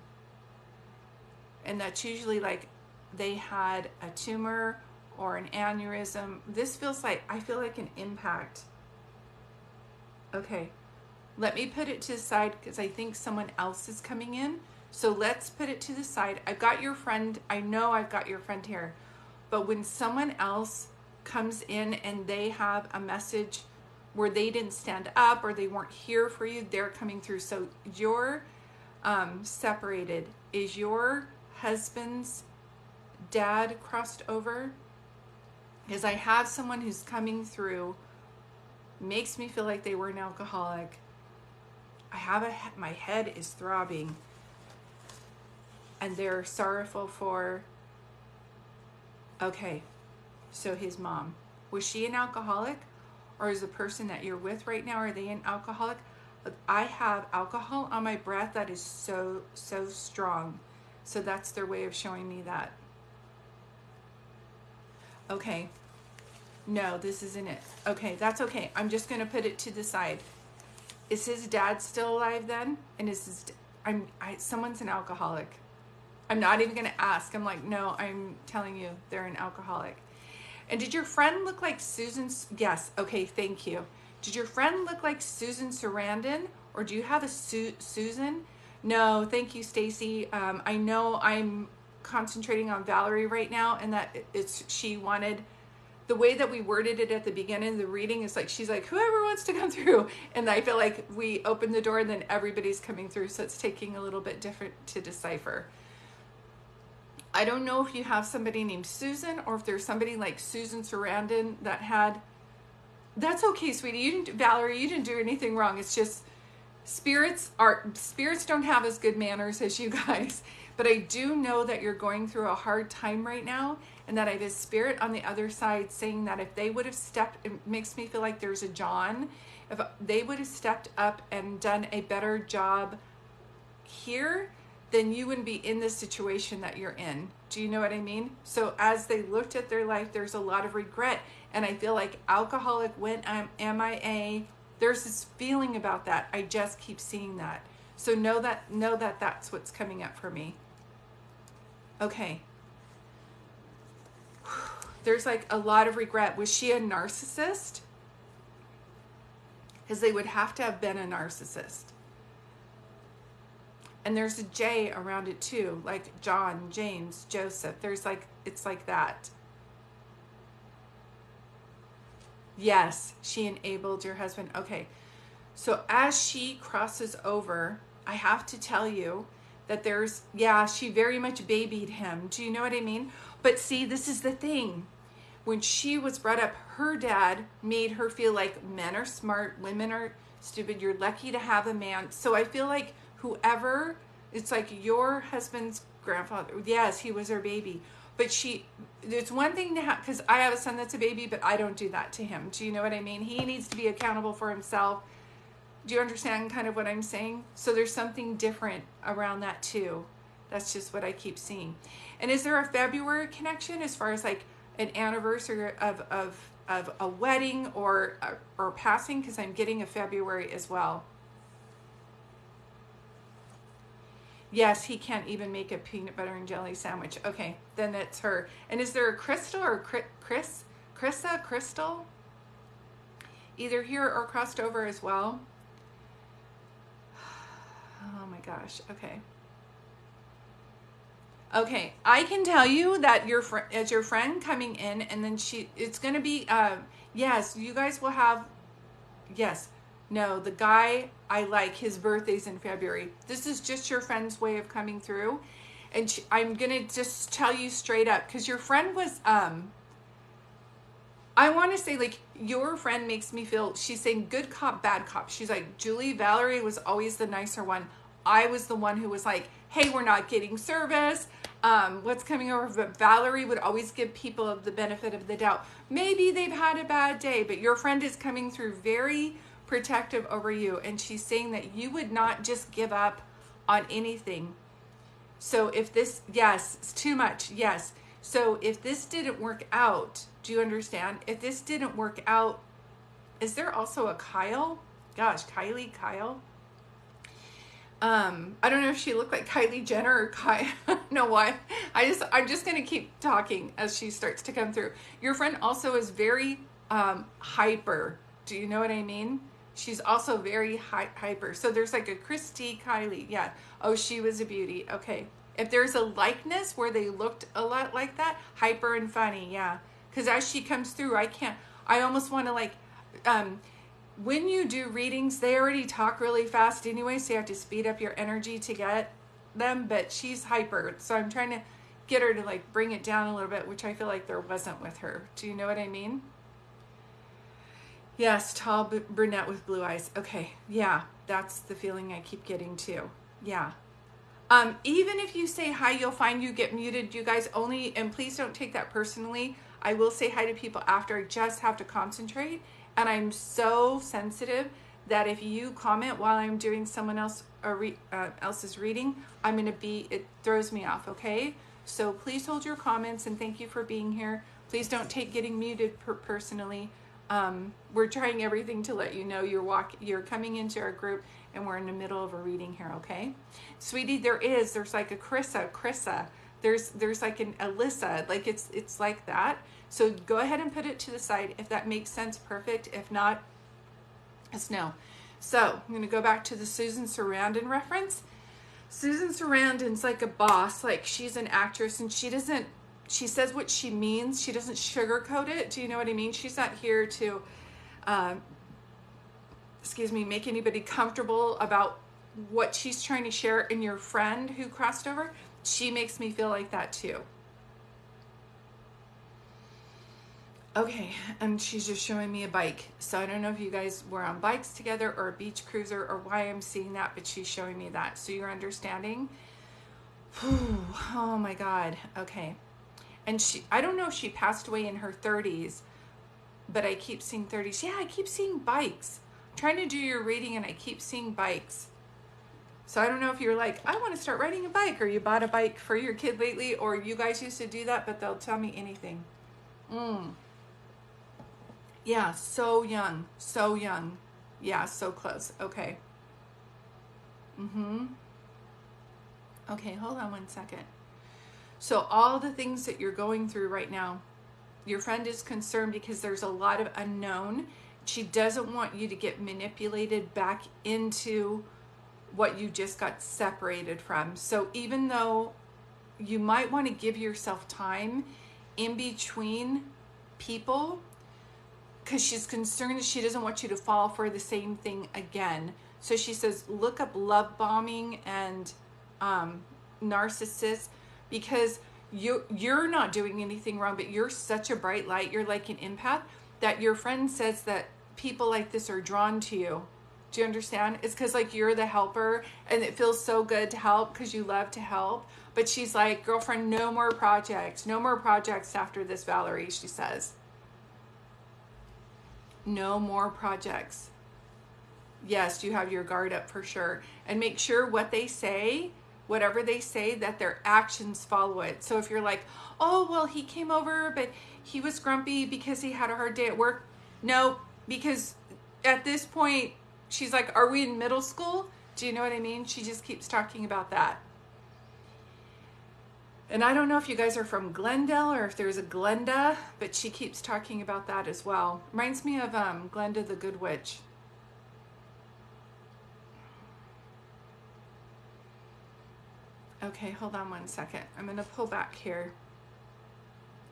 And that's usually like they had a tumor or an aneurysm. This feels like, I feel like an impact. Okay, let me put it to the side because I think someone else is coming in. So let's put it to the side. I've got your friend. I know I've got your friend here. But when someone else comes in and they have a message where they didn't stand up or they weren't here for you, they're coming through. So you're separated. Is your husband's dad crossed over? Because I have someone who's coming through, makes me feel like they were an alcoholic. My head is throbbing, and they're sorrowful for, okay, so his mom. Was she an alcoholic? Or is the person that you're with right now, are they an alcoholic? I have alcohol on my breath that is so strong. So that's their way of showing me that. Okay. No, this isn't it. Okay, that's okay. I'm just going to put it to the side. Is his dad still alive then? And someone's an alcoholic. I'm not even going to ask. I'm like, no, I'm telling you, they're an alcoholic. And did your friend look like Susan's? Yes. Okay, thank you. Did your friend look like Susan Sarandon? Or do you have a Susan? No, thank you, Stacy. I know I'm concentrating on Valerie right now, and that she wanted, the way that we worded it at the beginning of the reading is like, she's like, whoever wants to come through. And I feel like we open the door and then everybody's coming through. So it's taking a little bit different to decipher. I don't know if you have somebody named Susan or if there's somebody like Susan Sarandon that had That's okay, sweetie. Valerie, you didn't do anything wrong. It's just spirits don't have as good manners as you guys. But I do know that you're going through a hard time right now, and that I have a spirit on the other side saying that if they would have stepped, it makes me feel like there's a John, if they would have stepped up and done a better job here, then you wouldn't be in the situation that you're in. Do you know what I mean? So as they looked at their life, there's a lot of regret. And I feel like alcoholic went MIA. There's this feeling about that. I just keep seeing that. So know that that's what's coming up for me. Okay. There's like a lot of regret. Was she a narcissist? Because they would have to have been a narcissist. And there's a J around it too, like John, James, Joseph. There's like, it's like that. Yes, she enabled your husband. Okay. So as she crosses over, I have to tell you that there's, yeah, she very much babied him. Do you know what I mean? But see, this is the thing. When she was brought up, her dad made her feel like men are smart, women are stupid. You're lucky to have a man. So I feel like whoever, it's like your husband's grandfather. Yes, he was her baby. But there's one thing to have, because I have a son that's a baby, but I don't do that to him. Do you know what I mean? He needs to be accountable for himself. Do you understand kind of what I'm saying? So there's something different around that too. That's just what I keep seeing. And is there a February connection as far as like an anniversary of a wedding or passing? Because I'm getting a February as well. Yes, he can't even make a peanut butter and jelly sandwich. Okay, then it's her. And is there a Crystal or Crystal? Either here or crossed over as well. Oh my gosh, okay. Okay, I can tell you that your friend coming in, and then it's going to be, yes, you guys will have, yes, no, the guy I like, his birthday's in February. This is just your friend's way of coming through. And I'm going to just tell you straight up, because your friend was, I want to say, like, your friend makes me feel, she's saying good cop, bad cop. She's like, Julie, Valerie was always the nicer one. I was the one who was like, hey, we're not getting service. What's coming over? But Valerie would always give people the benefit of the doubt. Maybe they've had a bad day, but your friend is coming through very protective over you. And she's saying that you would not just give up on anything. So if this, yes, it's too much. Yes. So if this didn't work out, do you understand? If this didn't work out, is there also a Kyle? Gosh, Kyle. I don't know if she looked like Kylie Jenner or Kyle. I don't know why. I'm just going to keep talking as she starts to come through. Your friend also is very hyper. Do you know what I mean? She's also very hyper. So there's like a Christy, Kylie. Yeah. Oh, she was a beauty. Okay. If there's a likeness where they looked a lot like that, hyper and funny. Yeah. Because as she comes through, I almost want to like, when you do readings, they already talk really fast anyway, so you have to speed up your energy to get them, but she's hyper. So I'm trying to get her to like bring it down a little bit, which I feel like there wasn't with her. Do you know what I mean? Yes, tall brunette with blue eyes. Okay, yeah, that's the feeling I keep getting too. Yeah. Even if you say hi, you'll find you get muted. You guys only, and please don't take that personally. I will say hi to people after. I just have to concentrate. And I'm so sensitive that if you comment while I'm doing someone else's reading, it throws me off, okay? So please hold your comments, and thank you for being here. Please don't take getting muted personally. We're trying everything to let you know you're coming into our group, and we're in the middle of a reading here, okay? Sweetie, there's like a Chrissa. There's like an Alyssa, like it's like that. So go ahead and put it to the side. If that makes sense, perfect. If not, it's no. So I'm going to go back to the Susan Sarandon reference. Susan Sarandon's like a boss, like she's an actress, and she says what she means. She doesn't sugarcoat it. Do you know what I mean? She's not here to, make anybody comfortable about what she's trying to share. In your friend who crossed over, she makes me feel like that too. Okay, and she's just showing me a bike. So I don't know if you guys were on bikes together or a beach cruiser or why I'm seeing that, but she's showing me that. So you're understanding? Whew, oh my God. Okay. And I don't know if she passed away in her 30s, but I keep seeing 30s. Yeah, I keep seeing bikes. I'm trying to do your reading and I keep seeing bikes. So I don't know if you're like, I want to start riding a bike, or you bought a bike for your kid lately, or you guys used to do that, but they'll tell me anything. Yeah, so young, so young. Yeah, so close. Okay. Okay, hold on one second. So all the things that you're going through right now, your friend is concerned because there's a lot of unknown. She doesn't want you to get manipulated back into what you just got separated from. So even though you might want to give yourself time in between people, because she's concerned that she doesn't want you to fall for the same thing again. So she says, look up love bombing and narcissists, because you're not doing anything wrong, but you're such a bright light. You're like an empath that your friend says that people like this are drawn to you. Do you understand? It's because like you're the helper and it feels so good to help because you love to help. But she's like, girlfriend, no more projects. No more projects after this, Valerie, she says. No more projects. Yes, you have your guard up for sure. And make sure what they say, whatever they say, that their actions follow it. So if you're like, oh, well, he came over, but he was grumpy because he had a hard day at work. No, because at this point, she's like, are we in middle school? Do you know what I mean? She just keeps talking about that. And I don't know if you guys are from Glendale or if there's a Glenda, but she keeps talking about that as well. Reminds me of Glenda the Good Witch. Okay, hold on one second. I'm going to pull back here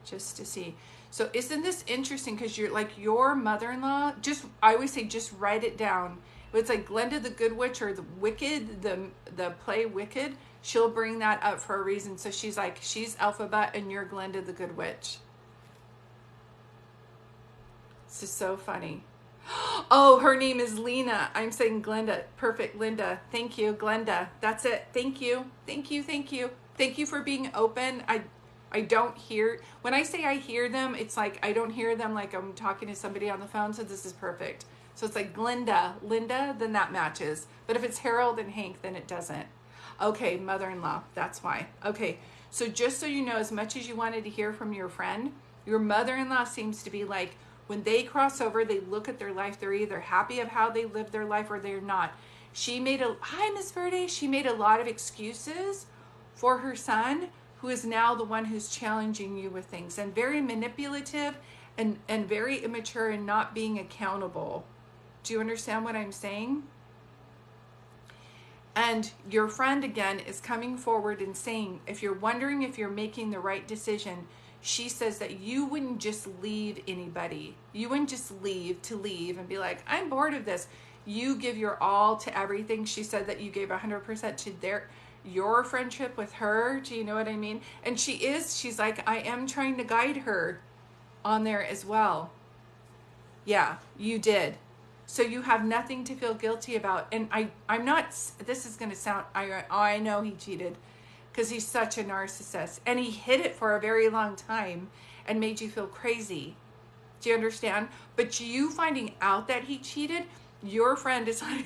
just to see. So isn't this interesting? Because you're like your mother-in-law, I always say just write it down. It's like Glenda the Good Witch or the Wicked, the play Wicked. She'll bring that up for a reason. So she's like, she's Elphaba and you're Glenda the Good Witch. This is so funny. Oh, her name is Lena. I'm saying Glenda. Perfect, Linda. Thank you, Glenda. That's it. Thank you. Thank you. Thank you. Thank you for being open. I don't hear, when I say I hear them, it's like I don't hear them like I'm talking to somebody on the phone. So this is perfect. So it's like Glenda, Linda, then that matches. But if it's Harold and Hank, then it doesn't. Okay, mother-in-law, that's why. Okay, so just so you know, as much as you wanted to hear from your friend, your mother-in-law seems to be like, when they cross over, they look at their life, they're either happy of how they live their life or they're not. Hi, Miss Verde. She made a lot of excuses for her son, who is now the one who's challenging you with things, and very manipulative and very immature and not being accountable. Do you understand what I'm saying? And your friend, again, is coming forward and saying, if you're wondering if you're making the right decision, she says that you wouldn't just leave anybody. You wouldn't just leave and be like, I'm bored of this. You give your all to everything. She said that you gave 100% to your friendship with her. Do you know what I mean? And she's like, I am trying to guide her on there as well. Yeah, you did. So you have nothing to feel guilty about. And I'm not, this is going to sound, I know he cheated because he's such a narcissist. And he hid it for a very long time and made you feel crazy. Do you understand? But you finding out that he cheated, your friend is like,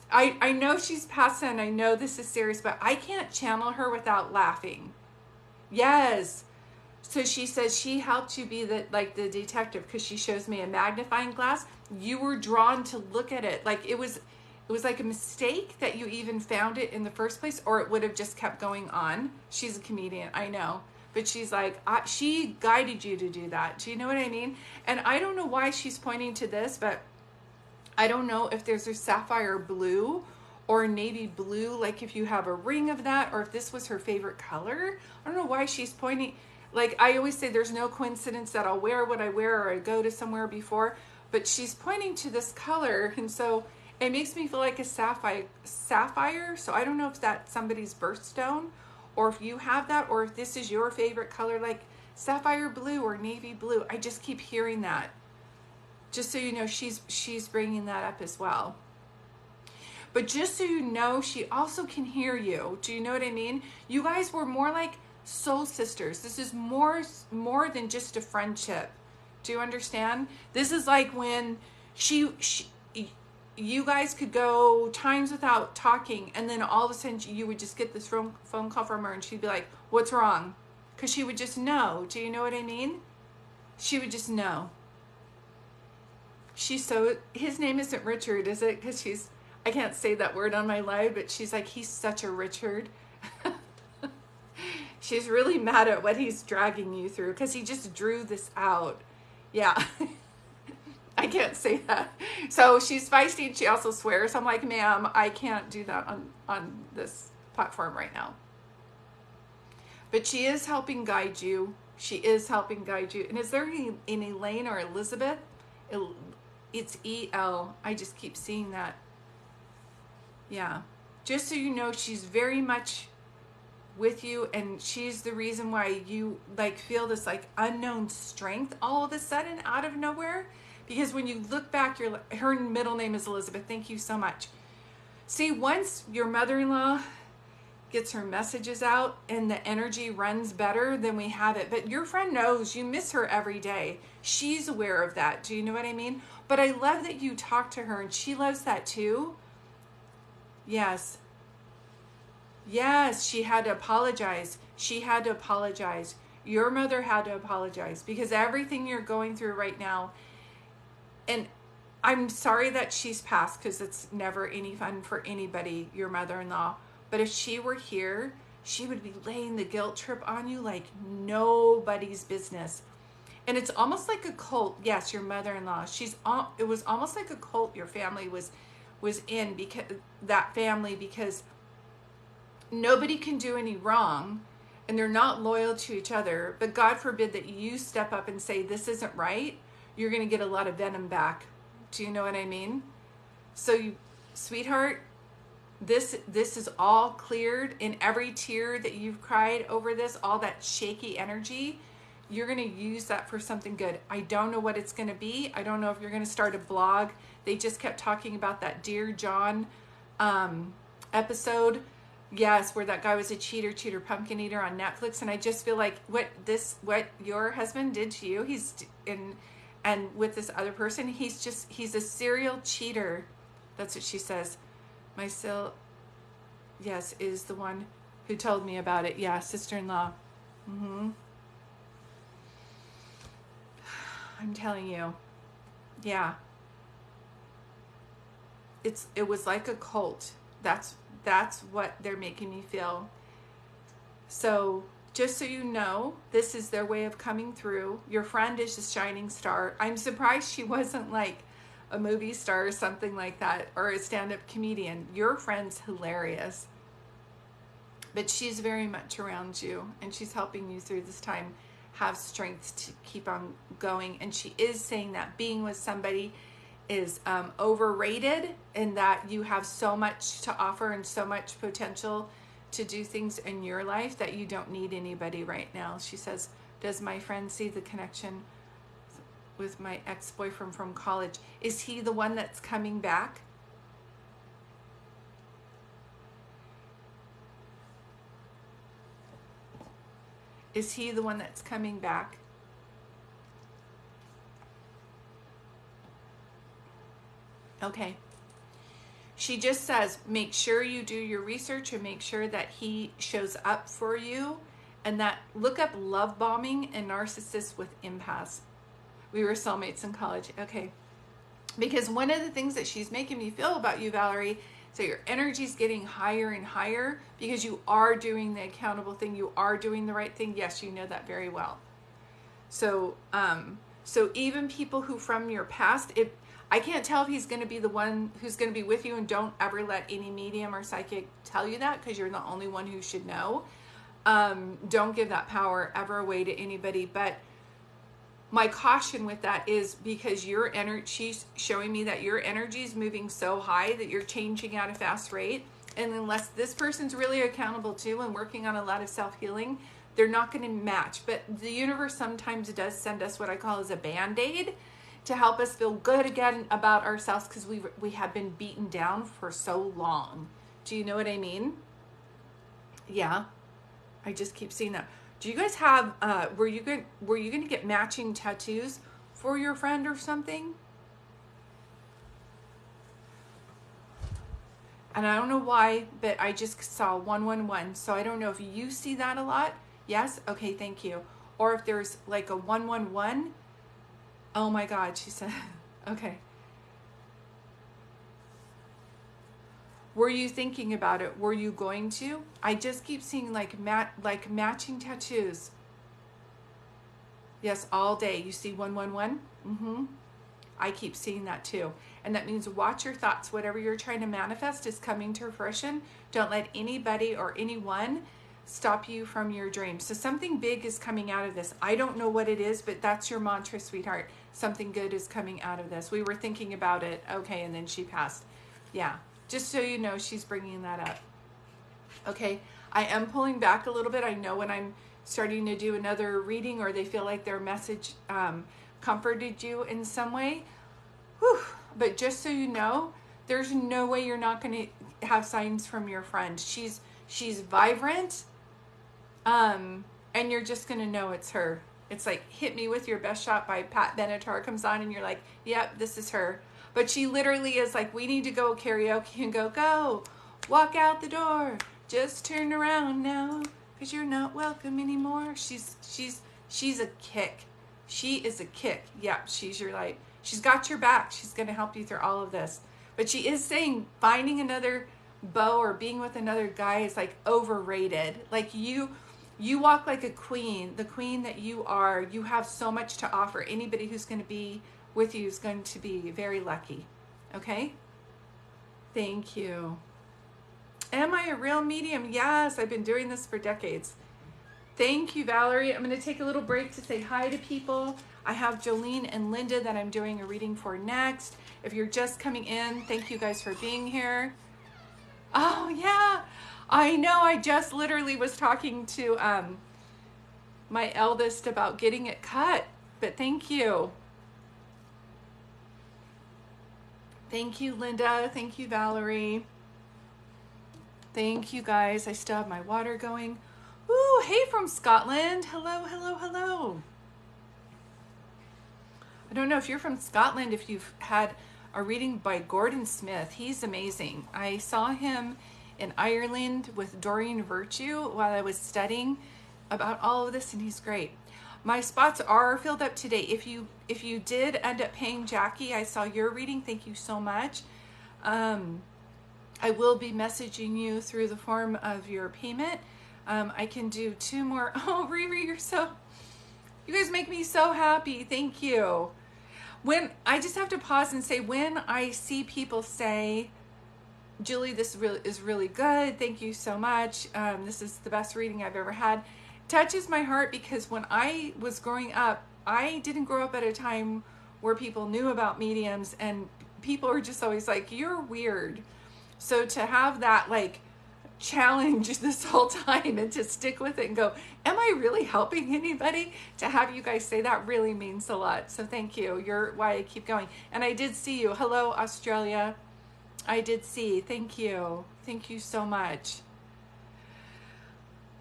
I know she's past and I know this is serious, but I can't channel her without laughing. Yes. So she says she helped you be the detective because she shows me a magnifying glass. You were drawn to look at it. Like it was like a mistake that you even found it in the first place, or it would have just kept going on. She's a comedian, I know. But she's like, she guided you to do that. Do you know what I mean? And I don't know why she's pointing to this, but I don't know if there's a sapphire blue or navy blue, like if you have a ring of that, or if this was her favorite color. I don't know why she's pointing. Like I always say, there's no coincidence that I'll wear what I wear or I go to somewhere before, but she's pointing to this color. And so it makes me feel like a sapphire. So I don't know if that's somebody's birthstone or if you have that, or if this is your favorite color. Like sapphire blue or navy blue. I just keep hearing that. Just so you know, she's bringing that up as well. But just so you know, she also can hear you. Do you know what I mean? You guys were more like soul sisters. This is more than just a friendship. Do you understand? This is like when you guys could go times without talking, and then all of a sudden you would just get this phone call from her, and she'd be like, "What's wrong?" Because she would just know. Do you know what I mean? She would just know. His name isn't Richard, is it? Because I can't say that word on my live, but she's like, he's such a Richard. She's really mad at what he's dragging you through because he just drew this out. Yeah. I can't say that. So she's feisty and she also swears. I'm like, ma'am, I can't do that on this platform right now. But she is helping guide you. She is helping guide you. And is there an Elaine or Elizabeth? It's E-L. I just keep seeing that. Yeah. Just so you know, she's very much with you, and she's the reason why you like feel this like unknown strength all of a sudden out of nowhere. Because when you look back, her middle name is Elizabeth. Thank you so much. See, once your mother-in-law gets her messages out and the energy runs better, then we have it. But your friend knows you miss her every day. She's aware of that. Do you know what I mean? But I love that you talk to her and she loves that too. Yes. Yes, she had to apologize. She had to apologize. Your mother had to apologize because everything you're going through right now, and I'm sorry that she's passed because it's never any fun for anybody, your mother-in-law. But if she were here, she would be laying the guilt trip on you like nobody's business. And it's almost like a cult. Yes, your mother-in-law. It was almost like a cult your family was in, because that family, because nobody can do any wrong and they're not loyal to each other. But God forbid that you step up and say, this isn't right. You're going to get a lot of venom back. Do you know what I mean? So sweetheart, this is all cleared, in every tear that you've cried over this, all that shaky energy, you're going to use that for something good. I don't know what it's going to be. I don't know if you're going to start a blog. They just kept talking about that Dear John episode. Yes, where that guy was a cheater, pumpkin eater on Netflix. And I just feel like what your husband did to you, and with this other person, he's a serial cheater. That's what she says. Yes, is the one who told me about it. Yeah, sister-in-law. I'm telling you. Yeah. It was like a cult. That's what they're making me feel. So just so you know, this is their way of coming through. Your friend is a shining star. I'm surprised she wasn't like a movie star or something like that, or a stand-up comedian. Your friend's hilarious. But she's very much around you, and she's helping you through this time. Have strength to keep on going. And she is saying that being with somebody is overrated, and that you have so much to offer and so much potential to do things in your life that you don't need anybody right now. She says, does my friend see the connection with my ex-boyfriend from college? Is he the one that's coming back? Is he the one that's coming back? Okay. She just says, make sure you do your research and make sure that he shows up for you, and that look up love bombing and narcissists with empaths. We were soulmates in college. Okay. Because one of the things that she's making me feel about you, Valerie, so your energy's getting higher and higher because you are doing the accountable thing. You are doing the right thing. Yes, you know that very well. So, so even people who from your past, I can't tell if he's going to be the one who's going to be with you, and don't ever let any medium or psychic tell you that, because you're the only one who should know. Don't give that power ever away to anybody. But my caution with that is because she's showing me that your energy is moving so high that you're changing at a fast rate. And unless this person's really accountable too and working on a lot of self-healing, they're not going to match. But the universe sometimes does send us what I call as a band-aid to help us feel good again about ourselves, because we have been beaten down for so long. Do you know what I mean? Yeah, I just keep seeing that. Do you guys have were you going to get matching tattoos for your friend or something? And I don't know why, but I just saw 111. So I don't know if you see that a lot. Yes? Okay, thank you. Or if there's like a 111. Oh my God, she said. Okay. Were you thinking about it? Were you going to? I just keep seeing like matching tattoos. Yes, all day. You see 111? Mm-hmm. I keep seeing that too. And that means watch your thoughts. Whatever you're trying to manifest is coming to fruition. Don't let anybody or anyone stop you from your dreams. So something big is coming out of this. I don't know what it is, but that's your mantra, sweetheart. Something good is coming out of this. We were thinking about it. Okay, and then she passed. Yeah, just so you know, she's bringing that up. Okay, I am pulling back a little bit. I know when I'm starting to do another reading or they feel like their message comforted you in some way. Whew. But just so you know, there's no way you're not going to have signs from your friend. She's vibrant, and you're just going to know it's her. It's like Hit Me With Your Best Shot by Pat Benatar comes on and you're like, yep, this is her. But she literally is like, we need to go karaoke, and go, walk out the door, just turn around now, because you're not welcome anymore. She's a kick. She is a kick. Yeah, she's your light. She's got your back. She's going to help you through all of this. But she is saying finding another beau or being with another guy is like overrated. Like you walk like a queen, the queen that you are. You have so much to offer. Anybody who's going to be with you is going to be very lucky. Okay? Thank you. Am I a real medium? Yes, I've been doing this for decades. Thank you, Valerie. I'm going to take a little break to say hi to people. I have Jolene and Linda that I'm doing a reading for next. If you're just coming in, thank you guys for being here. Oh, yeah. I know. I just literally was talking to my eldest about getting it cut, but thank you. Thank you, Linda. Thank you, Valerie. Thank you, guys. I still have my water going. Ooh, hey from Scotland. Hello, hello, hello. I don't know if you're from Scotland, if you've had a reading by Gordon Smith. He's amazing. I saw him in Ireland with Doreen Virtue while I was studying about all of this, and he's great. My spots are filled up today. If you did end up paying Jackie, I saw your reading. Thank you so much. I will be messaging you through the form of your payment. I can do 2 more. Oh, Riri, you guys make me so happy. Thank you. When I just have to pause and say, when I see people say, Julie, this is really good. Thank you so much. This is the best reading I've ever had. Touches my heart, because when I was growing up, I didn't grow up at a time where people knew about mediums, and people are just always like, you're weird. So to have that like challenge this whole time and to stick with it and go, am I really helping anybody? To have you guys say that really means a lot. So thank you. You're why I keep going. And I did see you. Hello, Australia. I did see. Thank you. Thank you so much.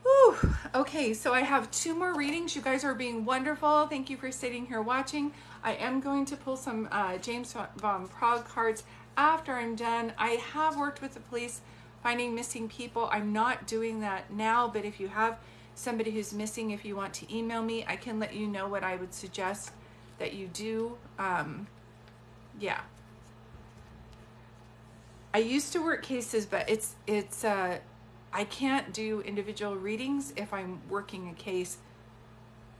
Whew. Okay, so I have 2 more readings. You guys are being wonderful. Thank you for sitting here watching. I am going to pull some James Van Praagh cards after I'm done. I have worked with the police finding missing people. I'm not doing that now, but if you have somebody who's missing, if you want to email me, I can let you know what I would suggest that you do. Yeah. I used to work cases, but it's I can't do individual readings if I'm working a case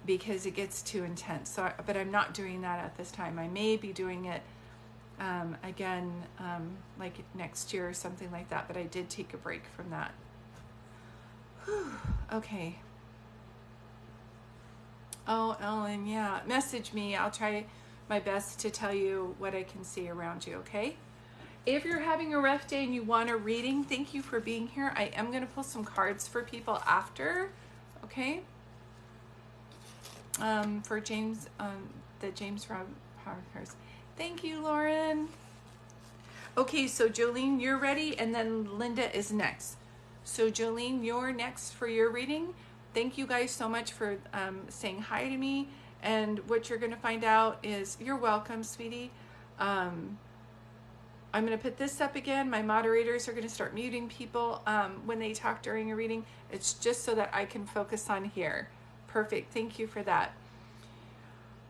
because it gets too intense. So, but I'm not doing that at this time. I may be doing it again, like next year or something like that, but I did take a break from that. Whew. Okay. Oh, Ellen, yeah, message me. I'll try my best to tell you what I can see around you, okay? If you're having a rough day and you want a reading, thank you for being here. I am going to pull some cards for people after, okay? For James, the James Rob Power cards. Thank you, Lauren. Okay, so Jolene, you're ready, and then Linda is next. So Jolene, you're next for your reading. Thank you guys so much for saying hi to me. And what you're going to find out is, you're welcome, sweetie. I'm going to put this up again. My moderators are going to start muting people when they talk during a reading. It's just so that I can focus on here. Perfect. Thank you for that.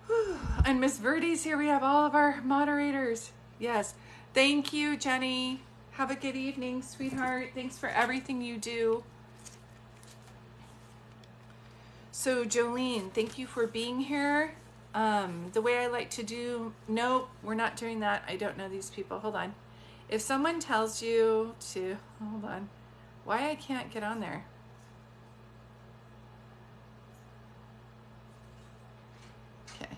Whew. And Miss Verdi's here. We have all of our moderators. Yes. Thank you, Jenny. Have a good evening, sweetheart. Thanks for everything you do. So Jolene, thank you for being here. The way I like to do, nope, we're not doing that. I don't know these people. Hold on. If someone tells you to, hold on, why I can't get on there? Okay.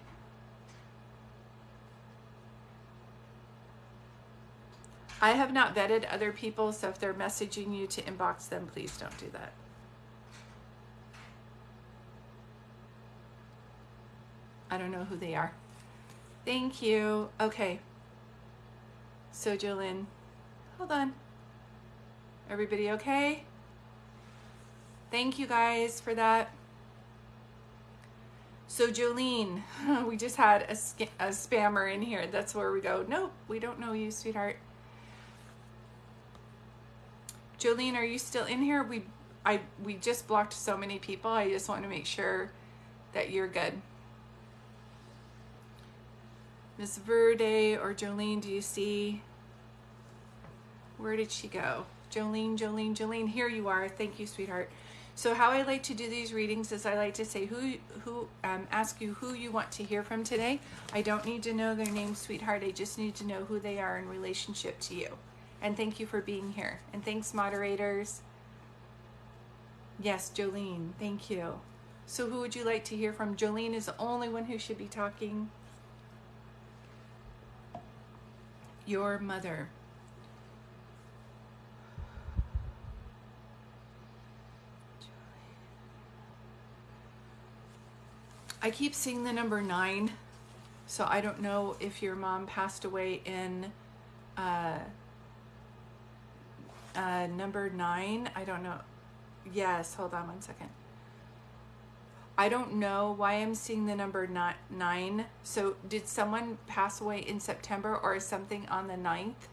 I have not vetted other people, so if they're messaging you to inbox them, please don't do that. I don't know who they are. Thank you. Okay. So Jolene, hold on. Everybody okay? Thank you guys for that. So Jolene, we just had a spammer in here. That's where we go. Nope, we don't know you, sweetheart. Jolene, are you still in here? We just blocked so many people. I just want to make sure that you're good. Miss Verde or Jolene, do you see? Where did she go? Jolene, Jolene, Jolene, here you are. Thank you, sweetheart. So how I like to do these readings is I like to say ask you who you want to hear from today. I don't need to know their name, sweetheart. I just need to know who they are in relationship to you. And thank you for being here. And thanks, moderators. Yes, Jolene, thank you. So who would you like to hear from? Jolene is the only one who should be talking. Your mother. I keep seeing the number 9, so I don't know if your mom passed away in number 9. I don't know. Yes, hold on one second. I don't know why I'm seeing the number 9. So did someone pass away in September or is something on the 9th?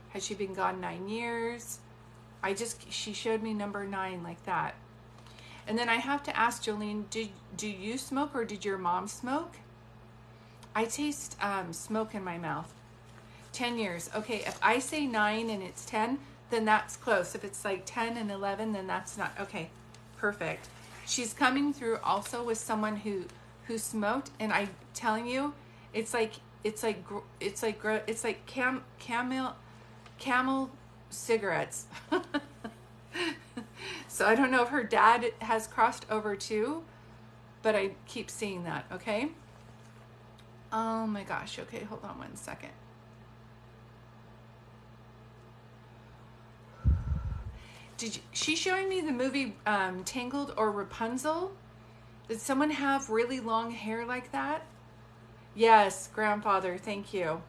Has she been gone 9 years? She showed me number 9 like that. And then I have to ask Jolene, do you smoke or did your mom smoke? I taste smoke in my mouth. 10 years. Okay, if I say 9 and it's 10, then that's close. If it's like 10 and 11, then that's not. Okay, perfect. She's coming through also with someone who smoked, and I'm telling you, it's like camel cigarettes. So I don't know if her dad has crossed over too, but I keep seeing that. Okay. Oh my gosh. Okay, hold on one second. She's showing me the movie Tangled or Rapunzel. Did someone have really long hair like that? Yes, grandfather, thank you.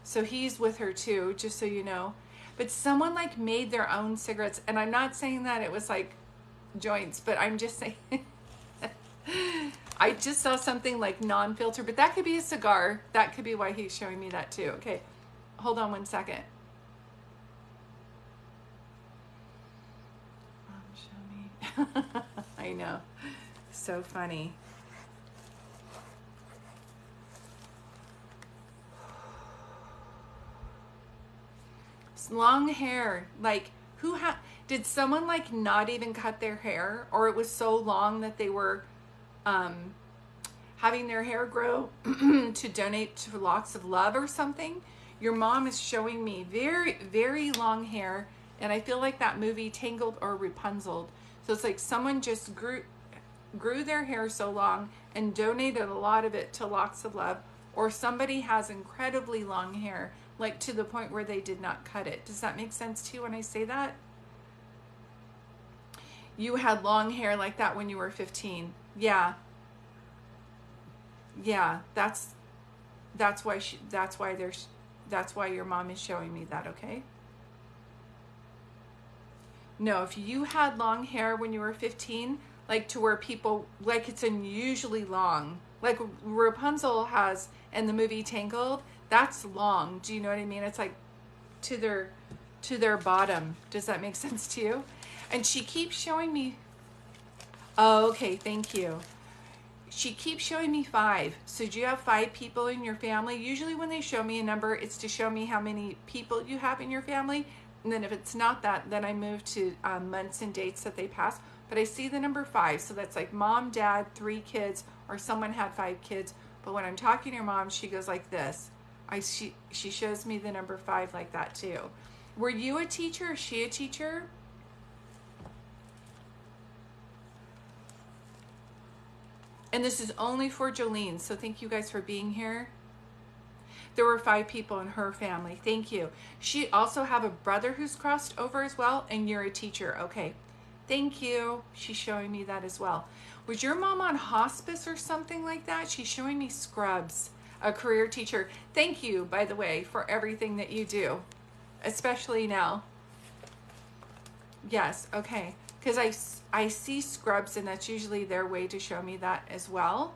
So he's with her too, just so you know. But someone like made their own cigarettes, and I'm not saying that it was like joints, but I'm just saying I just saw something like non-filter, but that could be a cigar. That could be why he's showing me that too. Okay, hold on one second. Show me. I know, so funny. Long hair, like did someone like not even cut their hair, or it was so long that they were having their hair grow to donate to Locks of Love or something? Your mom is showing me very, very long hair, and I feel like that movie Tangled or Rapunzel. So it's like someone just grew their hair so long and donated a lot of it to Locks of Love, or somebody has incredibly long hair like to the point where they did not cut it. Does that make sense to you when I say that? You had long hair like that when you were 15. Yeah. Yeah, that's why that's why your mom is showing me that, okay? No, if you had long hair when you were 15, like to where people, like it's unusually long, like Rapunzel has in the movie Tangled, that's long. Do you know what I mean? It's like to their bottom. Does that make sense to you? And she keeps showing me, oh, okay, thank you. She keeps showing me 5. So do you have 5 people in your family? Usually when they show me a number, it's to show me how many people you have in your family. And then if it's not that, then I move to months and dates that they pass. But I see the number 5. So that's like mom, dad, 3 kids, or someone had 5 kids. But when I'm talking to your mom, she goes like this. She shows me the number 5 like that too. Were you a teacher? Is she a teacher? And this is only for Jolene, so thank you guys for being here. There were 5 people in her family. Thank you. She also have a brother who's crossed over as well, and you're a teacher. Okay. Thank you. She's showing me that as well. Was your mom on hospice or something like that? She's showing me Scrubs, a career teacher. Thank you, by the way, for everything that you do, especially now. Yes, okay. Because I see Scrubs, and that's usually their way to show me that as well.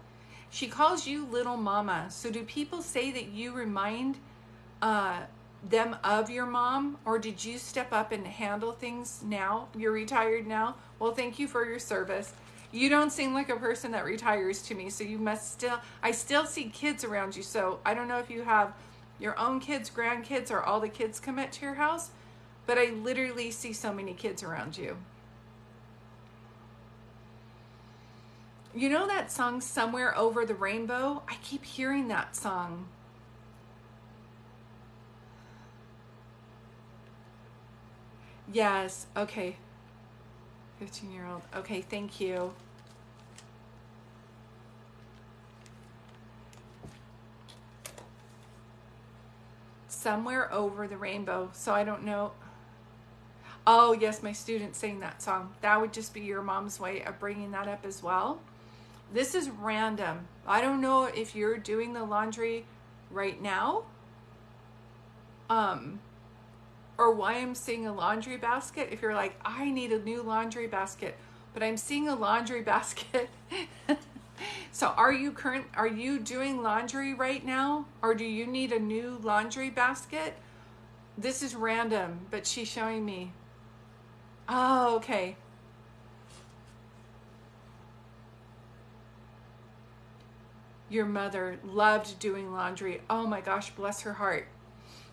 She calls you little mama. So do people say that you remind them of your mom, or did you step up and handle things now? You're retired now? Well, thank you for your service. You don't seem like a person that retires to me, so you must still, I still see kids around you. So I don't know if you have your own kids, grandkids, or all the kids come at to your house, but I literally see so many kids around you. You know that song, Somewhere Over the Rainbow? I keep hearing that song. Yes, okay. 15-year-old. Okay, thank you. Somewhere Over the Rainbow. So I don't know. Oh, yes, my student sang that song. That would just be your mom's way of bringing that up as well. This is random. I don't know if you're doing the laundry right now, or why I'm seeing a laundry basket. If you're like, I need a new laundry basket, but I'm seeing a laundry basket. So are you doing laundry right now, or do you need a new laundry basket? This is random, but she's showing me. Oh, okay. Your mother loved doing laundry. Oh my gosh, bless her heart.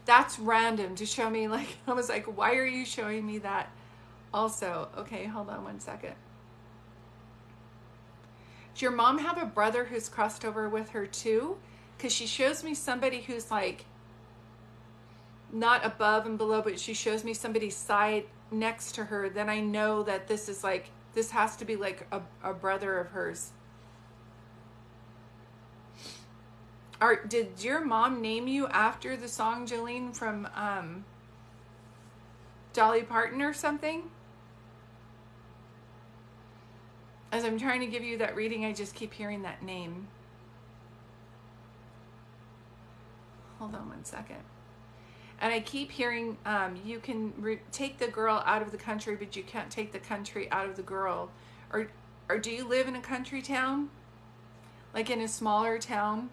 That's random to show me, like, I was like, why are you showing me that also? Okay, hold on one second. Does your mom have a brother who's crossed over with her too? Because she shows me somebody who's like not above and below, but she shows me somebody's side next to her. Then I know that this is like, this has to be like a brother of hers. Did your mom name you after the song, Jolene, from Dolly Parton or something? As I'm trying to give you that reading, I just keep hearing that name. Hold on one second. And I keep hearing you can take the girl out of the country, but you can't take the country out of the girl. Or do you live in a country town? Like in a smaller town?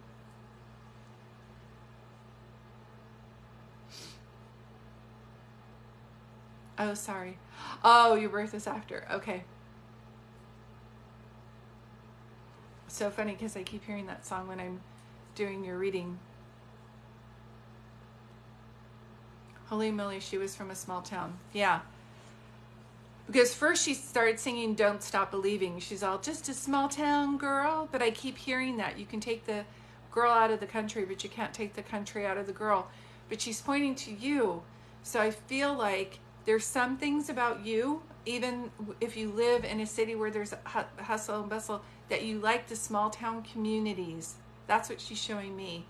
Oh, sorry. Oh, your birth is after. Okay. So funny because I keep hearing that song when I'm doing your reading. Holy moly, she was from a small town. Yeah. Because first she started singing Don't Stop Believing. She's all, just a small town girl. But I keep hearing that. You can take the girl out of the country, but you can't take the country out of the girl. But she's pointing to you. So I feel like there's some things about you, even if you live in a city where there's hustle and bustle, that you like the small town communities. That's what she's showing me.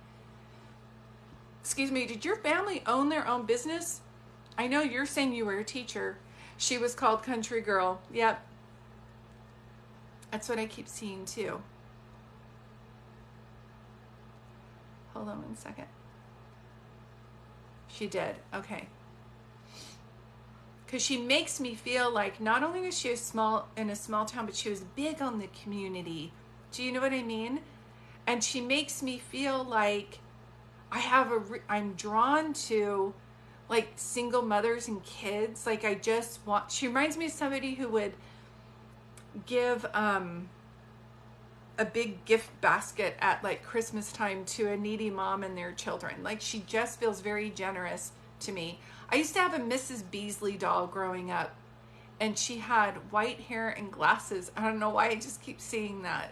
Excuse me, did your family own their own business? I know you're saying you were a teacher. She was called Country Girl. Yep. That's what I keep seeing too. Hold on one second. She did. Okay. Because she makes me feel like not only was she in a small town, but she was big on the community. Do you know what I mean? And she makes me feel like I'm drawn to like single mothers and kids. Like she reminds me of somebody who would give a big gift basket at like Christmas time to a needy mom and their children. Like she just feels very generous to me. I used to have a Mrs. Beasley doll growing up, and she had white hair and glasses. I don't know why I just keep seeing that.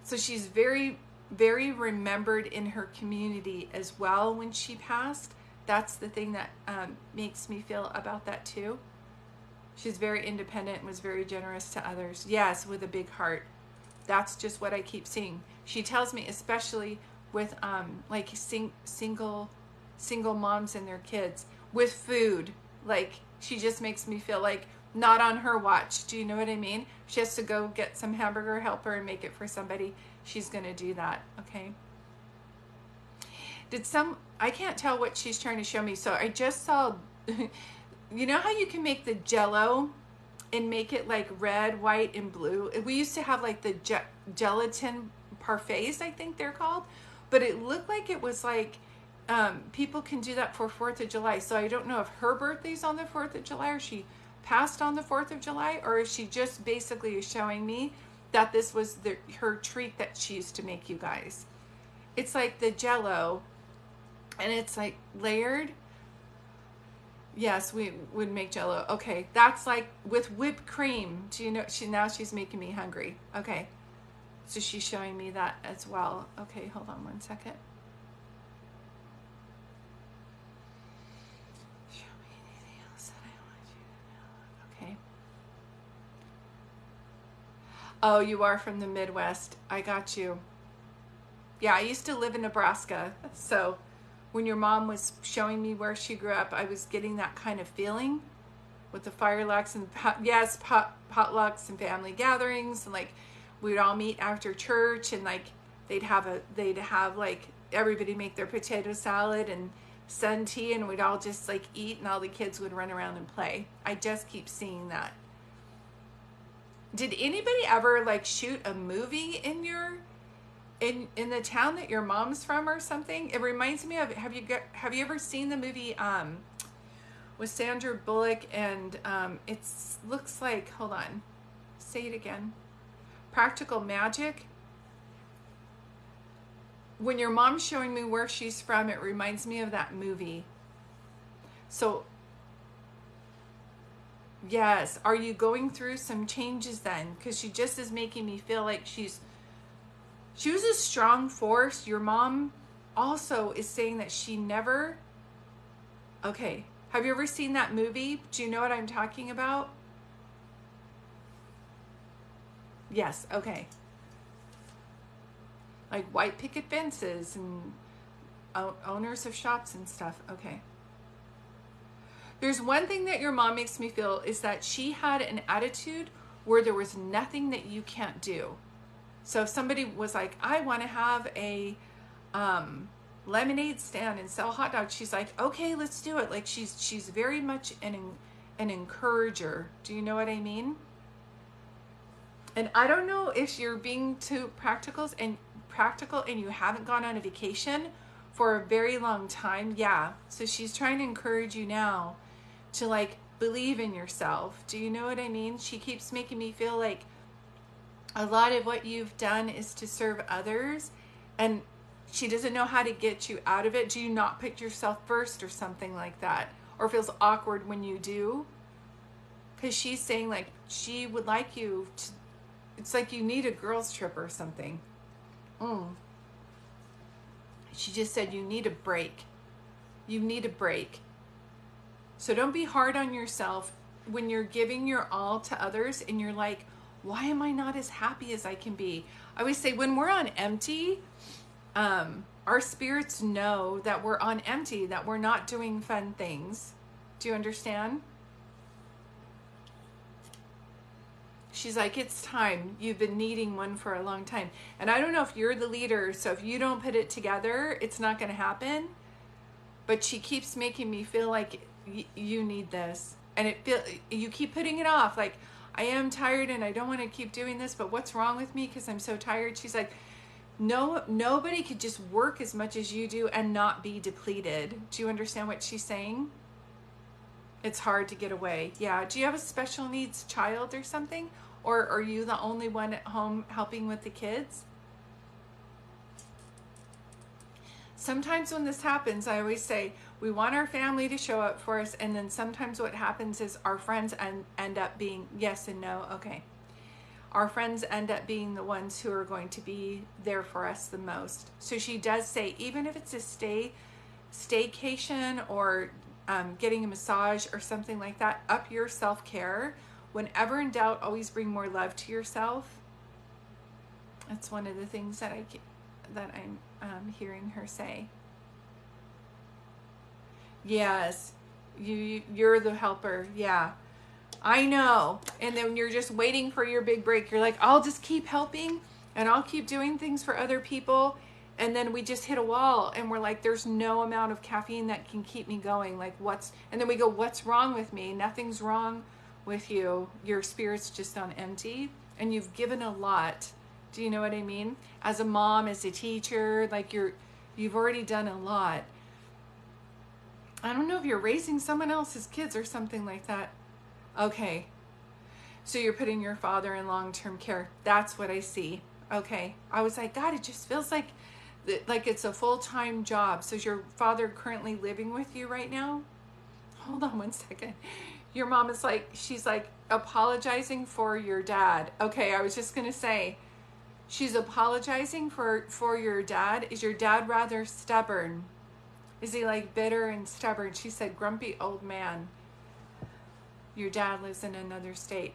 So she's very, very remembered in her community as well when she passed. That's the thing that makes me feel about that too. She's very independent and was very generous to others. Yes, with a big heart. That's just what I keep seeing. She tells me, especially with like single moms and their kids, with food. Like she just makes me feel like not on her watch. Do you know what I mean? She has to go get some hamburger helper and make it for somebody. She's going to do that. Okay. I can't tell what she's trying to show me. So I just saw, you know how you can make the Jell-O and make it like red, white, and blue? We used to have like the gelatin parfaits, I think they're called. But it looked like it was like people can do that for 4th of July. So I don't know if her birthday's on the 4th of July or she passed on the 4th of July, or if she just basically is showing me that this was her treat that she used to make you guys. It's like the Jell-O, and it's like layered. Yes, we would make Jell-O. Okay, that's like with whipped cream. Do you know? Now she's making me hungry. Okay. So she's showing me that as well. Okay, hold on one second. Show me anything else that I want you to know. Okay. Oh, you are from the Midwest. I got you. Yeah, I used to live in Nebraska. So when your mom was showing me where she grew up, I was getting that kind of feeling with the firelocks and potlucks and family gatherings, and like we'd all meet after church, and like they'd have like everybody make their potato salad and sun tea, and we'd all just like eat, and all the kids would run around and play. I just keep seeing that. Did anybody ever like shoot a movie in the town that your mom's from or something? It reminds me of, have you ever seen the movie with Sandra Bullock, and it looks like, hold on, say it again. Practical Magic. When your mom's showing me where she's from, it reminds me of that movie. So yes, are you going through some changes then? Because she just is making me feel like she was a strong force. Your mom also is saying that she never, okay, have you ever seen that movie? Do you know what I'm talking about? Yes, okay. Like white picket fences and owners of shops and stuff. Okay. There's one thing that your mom makes me feel is that she had an attitude where there was nothing that you can't do. So if somebody was like, I want to have a lemonade stand and sell hot dogs, she's like, okay, let's do it. Like she's very much an encourager. Do you know what I mean? And I don't know if you're being too practical and you haven't gone on a vacation for a very long time. Yeah. So she's trying to encourage you now to like believe in yourself. Do you know what I mean? She keeps making me feel like a lot of what you've done is to serve others, and she doesn't know how to get you out of it. Do you not put yourself first or something like that? Or feels awkward when you do? Because she's saying like she would like you to, it's like you need a girls trip or something. She just said you need a break. You need a break. So don't be hard on yourself when you're giving your all to others and you're like why am I not as happy as I can be? I always say when we're on empty, our spirits know that we're on empty, that we're not doing fun things. Do you understand? She's like, it's time. You've been needing one for a long time. And I don't know if you're the leader, so if you don't put it together, it's not going to happen. But she keeps making me feel like you need this. And you keep putting it off. Like, I am tired and I don't want to keep doing this, but what's wrong with me because I'm so tired? She's like, no, nobody could just work as much as you do and not be depleted. Do you understand what she's saying? It's hard to get away. Yeah. Do you have a special needs child or something? Or are you the only one at home helping with the kids? Sometimes when this happens, I always say, we want our family to show up for us. And then sometimes what happens is our friends end up being yes and no. Okay. Our friends end up being the ones who are going to be there for us the most. So she does say, even if it's a staycation or getting a massage or something like that, up your self-care. Whenever in doubt, always bring more love to yourself. That's one of the things that I'm hearing her say. Yes, you're the helper. Yeah, I know. And then you're just waiting for your big break. You're like, I'll just keep helping and I'll keep doing things for other people. And then we just hit a wall and we're like, there's no amount of caffeine that can keep me going. Like and then we go, what's wrong with me? Nothing's wrong with you. Your spirit's just on empty and you've given a lot. Do you know what I mean? As a mom, as a teacher, like you've already done a lot. I don't know if you're raising someone else's kids or something like that. Okay. So you're putting your father in long-term care. That's what I see. Okay. I was like, God, it just feels like it's a full-time job. So is your father currently living with you right now? Hold on one second. Your mom is like, she's like apologizing for your dad. Okay, I was just going to say, she's apologizing for your dad. Is your dad rather stubborn? Is he like bitter and stubborn? She said, grumpy old man. Your dad lives in another state.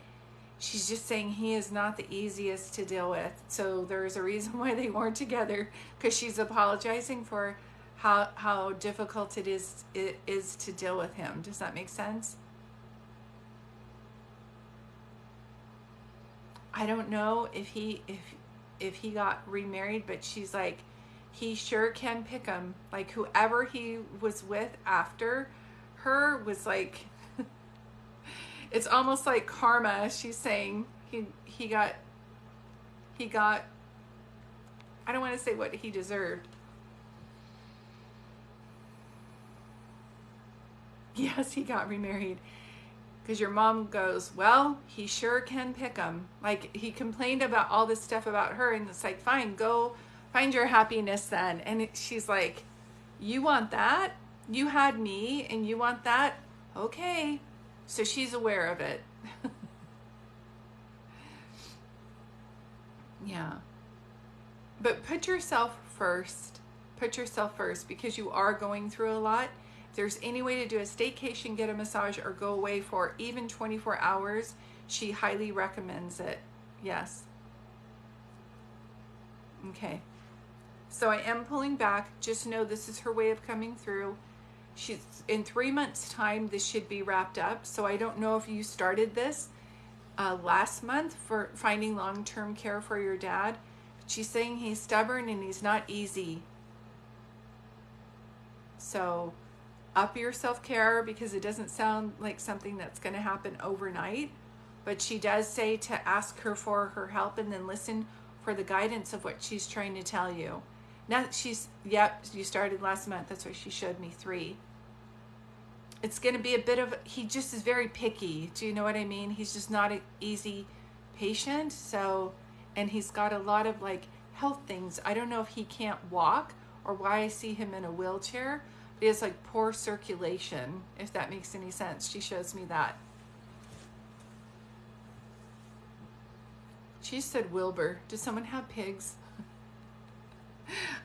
She's just saying he is not the easiest to deal with. So there's a reason why they weren't together, because she's apologizing for how difficult it is to deal with him. Does that make sense? I don't know if he got remarried, but she's like, he sure can pick him. Like whoever he was with after her was like, it's almost like karma. She's saying he got, I don't want to say what he deserved. Yes, he got remarried. Because your mom goes, well, he sure can pick him. Like he complained about all this stuff about her, and it's like, fine, go find your happiness then. And she's like, you want that? You had me and you want that? Okay. So she's aware of it. Yeah. But put yourself first. Put yourself first, because you are going through a lot. If there's any way to do a staycation, get a massage, or go away for even 24 hours, she highly recommends it. Yes. Okay. So I am pulling back. Just know this is her way of coming through. She's in 3 months' time, this should be wrapped up. So I don't know if you started this last month for finding long-term care for your dad. She's saying he's stubborn and he's not easy. So up your self-care, because it doesn't sound like something that's going to happen overnight. But she does say to ask her for her help and then listen for the guidance of what she's trying to tell you. Now she's, yep, you started last month. That's why she showed me 3. It's going to be a bit of, he just is very picky. Do you know what I mean? He's just not an easy patient. So, and he's got a lot of like health things. I don't know if he can't walk or why I see him in a wheelchair. But he has like poor circulation, if that makes any sense. She shows me that. She said Wilbur. Does someone have pigs?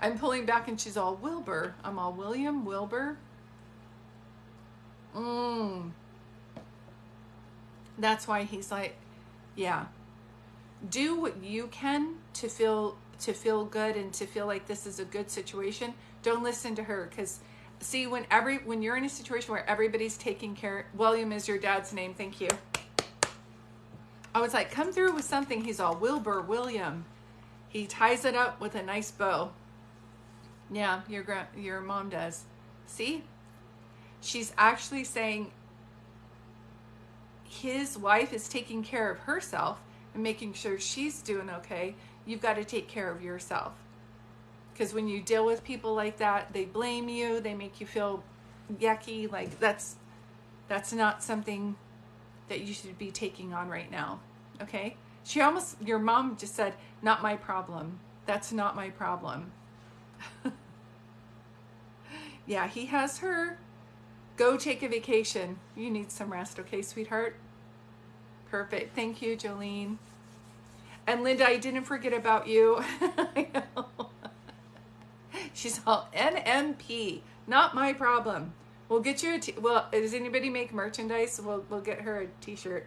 I'm pulling back and she's all Wilbur. I'm all William, Wilbur. That's why he's like, yeah. Do what you can to feel good and to feel like this is a good situation. Don't listen to her, because see, when you're in a situation where everybody's taking care, William is your dad's name, thank you. I was like, come through with something. He's all Wilbur, William. He ties it up with a nice bow. Yeah, your mom does. See? She's actually saying his wife is taking care of herself and making sure she's doing okay. You've got to take care of yourself. Because when you deal with people like that, they blame you, they make you feel yucky. Like that's not something that you should be taking on right now. Okay? Your mom just said, not my problem. That's not my problem. Yeah, he has her. Go take a vacation. You need some rest, okay, sweetheart? Perfect. Thank you, Jolene. And Linda, I didn't forget about you. I know. She's all NMP. Not my problem. We'll get you well, does anybody make merchandise? We'll get her a t-shirt.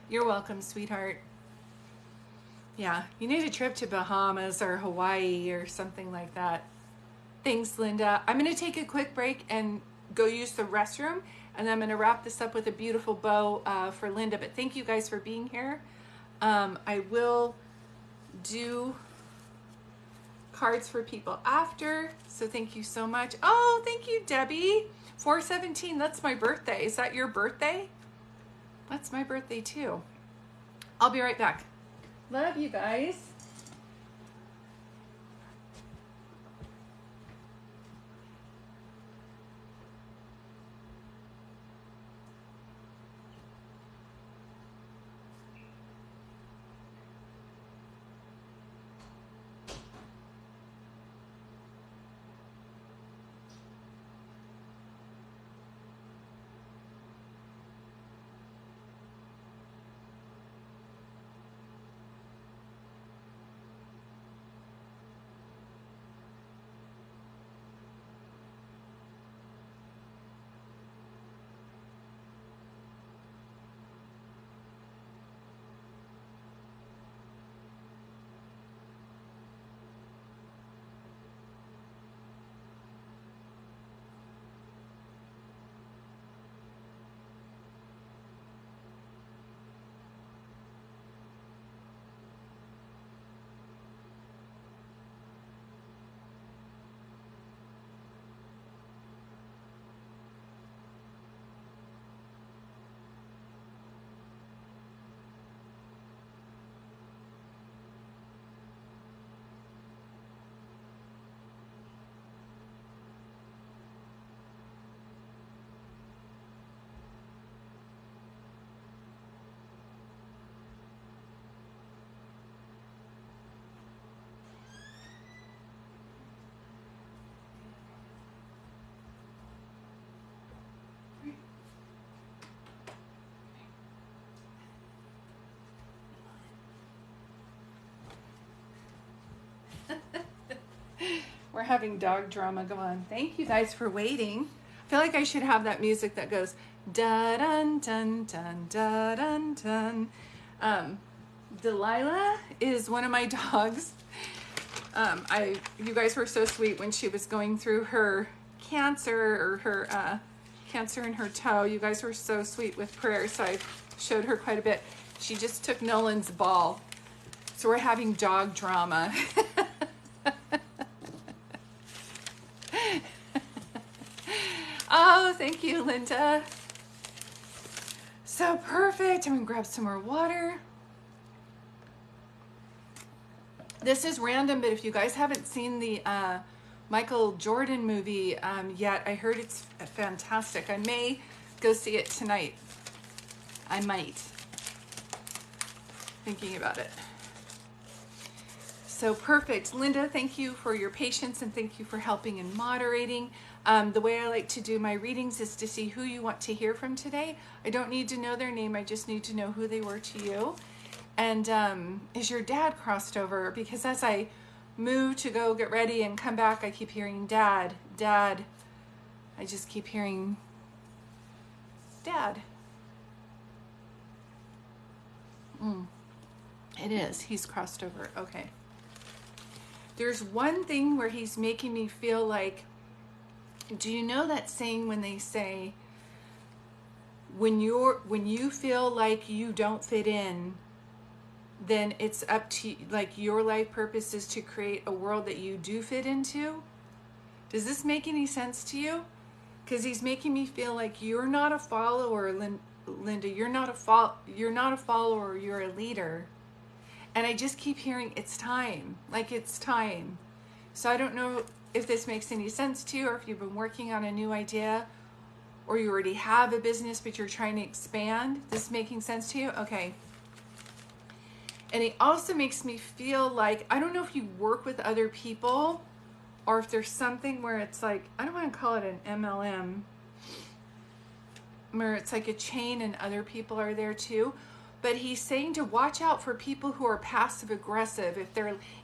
You're welcome, sweetheart. Yeah, you need a trip to Bahamas or Hawaii or something like that. Thanks, Linda. I'm going to take a quick break and go use the restroom, and then I'm going to wrap this up with a beautiful bow for Linda. But thank you guys for being here. I will do cards for people after, so thank you so much. Oh, thank you, Debbie. 4/17, that's my birthday. Is that your birthday? That's my birthday too. I'll be right back. Love you guys. We're having dog drama go on. Thank you guys for waiting. I feel like I should have that music that goes da dun dun dun da dun dun. Delilah is one of my dogs. You guys were so sweet when she was going through her cancer, or her cancer in her toe. You guys were so sweet with prayers, so I showed her quite a bit. She just took Nolan's ball, so we're having dog drama. Oh, thank you, Linda. So perfect. I'm gonna grab some more water. This is random, but if you guys haven't seen the Michael Jordan movie yet, I heard it's fantastic. I may go see it tonight. I might. Thinking about it. So perfect. Linda, thank you for your patience and thank you for helping and moderating. The way I like to do my readings is to see who you want to hear from today. I don't need to know their name. I just need to know who they were to you. And is your dad crossed over? Because as I move to go get ready and come back, I keep hearing dad, dad. I just keep hearing dad. It is. He's crossed over. Okay. There's one thing where he's making me feel like, do you know that saying when they say, when you feel like you don't fit in, then it's up to, like, your life purpose is to create a world that you do fit into? Does this make any sense to you? Because he's making me feel like you're not a follower, Linda. You're not a follower. You're a leader. And I just keep hearing it's time. Like, it's time. So I don't know if this makes any sense to you, or if you've been working on a new idea, or you already have a business but you're trying to expand. This making sense to you? Okay. And it also makes me feel like, I don't know if you work with other people, or if there's something where it's like, I don't want to call it an MLM, where it's like a chain and other people are there too. But he's saying to watch out for people who are passive aggressive,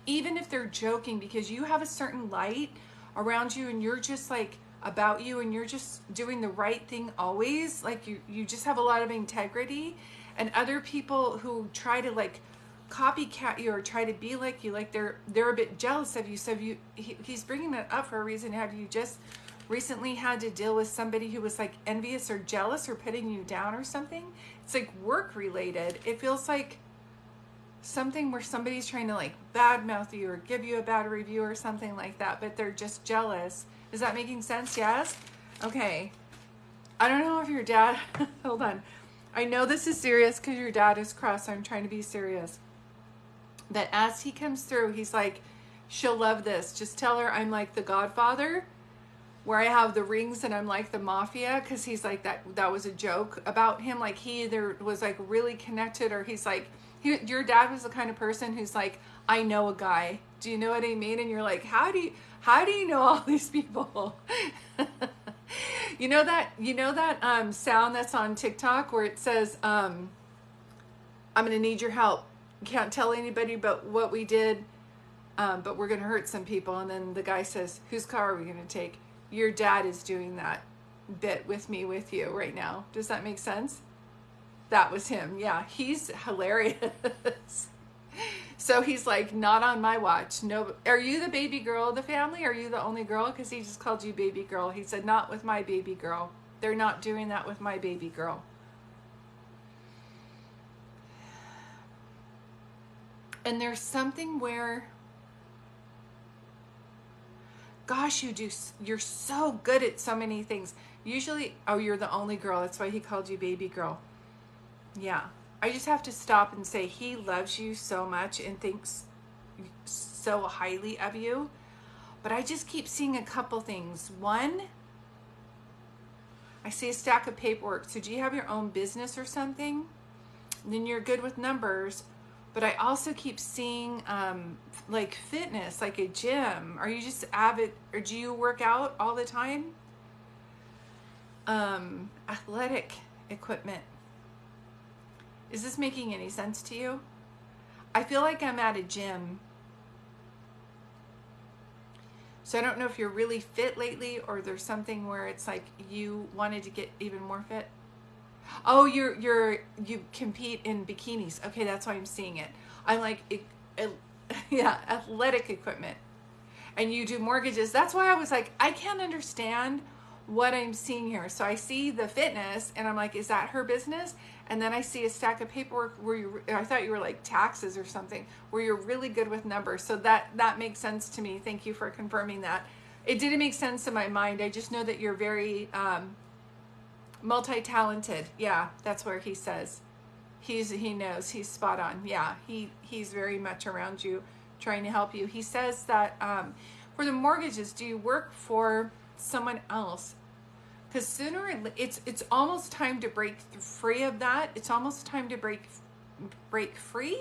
even if they're joking, because you have a certain light around you and you're just like about you and you're just doing the right thing always. Like you just have a lot of integrity, and other people who try to like copycat you or try to be like you, like they're a bit jealous of you. So he's bringing that up for a reason. Have you just recently had to deal with somebody who was like envious or jealous or putting you down or something? It's like work related. It feels like something where somebody's trying to like badmouth you or give you a bad review or something like that, but they're just jealous. Is that making sense? Yes? Okay. I don't know if your dad, hold on. I know this is serious because your dad is cross, so I'm trying to be serious. That as he comes through, he's like, she'll love this. Just tell her I'm like the Godfather, where I have the rings and I'm like the mafia, because he's like, that was a joke about him. Like he either was like really connected, or he's like, your dad was the kind of person who's like, I know a guy. Do you know what I mean? And you're like, how do you know all these people? You know that sound that's on TikTok where it says, I'm going to need your help. Can't tell anybody but what we did, but we're going to hurt some people. And then the guy says, whose car are we going to take? Your dad is doing that bit with you right now. Does that make sense? That was him. Yeah, he's hilarious. So he's like, not on my watch. No. Are you the baby girl of the family? Are you the only girl? Because he just called you baby girl. He said, not with my baby girl. They're not doing that with my baby girl. And there's something where, gosh, you're so good at so many things. Usually, oh, you're the only girl. That's why he called you baby girl. Yeah. I just have to stop and say he loves you so much and thinks so highly of you. But I just keep seeing a couple things. One, I see a stack of paperwork. So do you have your own business or something? Then you're good with numbers. But I also keep seeing like fitness, like a gym. Are you just avid, or do you work out all the time? Athletic equipment. Is this making any sense to you? I feel like I'm at a gym. So I don't know if you're really fit lately, or there's something where it's like you wanted to get even more fit. Oh, you compete in bikinis. Okay, that's why I'm seeing it. I'm like, yeah, athletic equipment. And you do mortgages. That's why I was like, I can't understand what I'm seeing here. So I see the fitness and I'm like, is that her business? And then I see a stack of paperwork where I thought you were like taxes or something, where you're really good with numbers. So that makes sense to me. Thank you for confirming that. It didn't make sense in my mind. I just know that you're very multi-talented. Yeah, that's where he says. He knows. He's spot on. Yeah, he's very much around you, trying to help you. He says that for the mortgages, do you work for someone else? Because it's almost time to break free of that. It's almost time to break free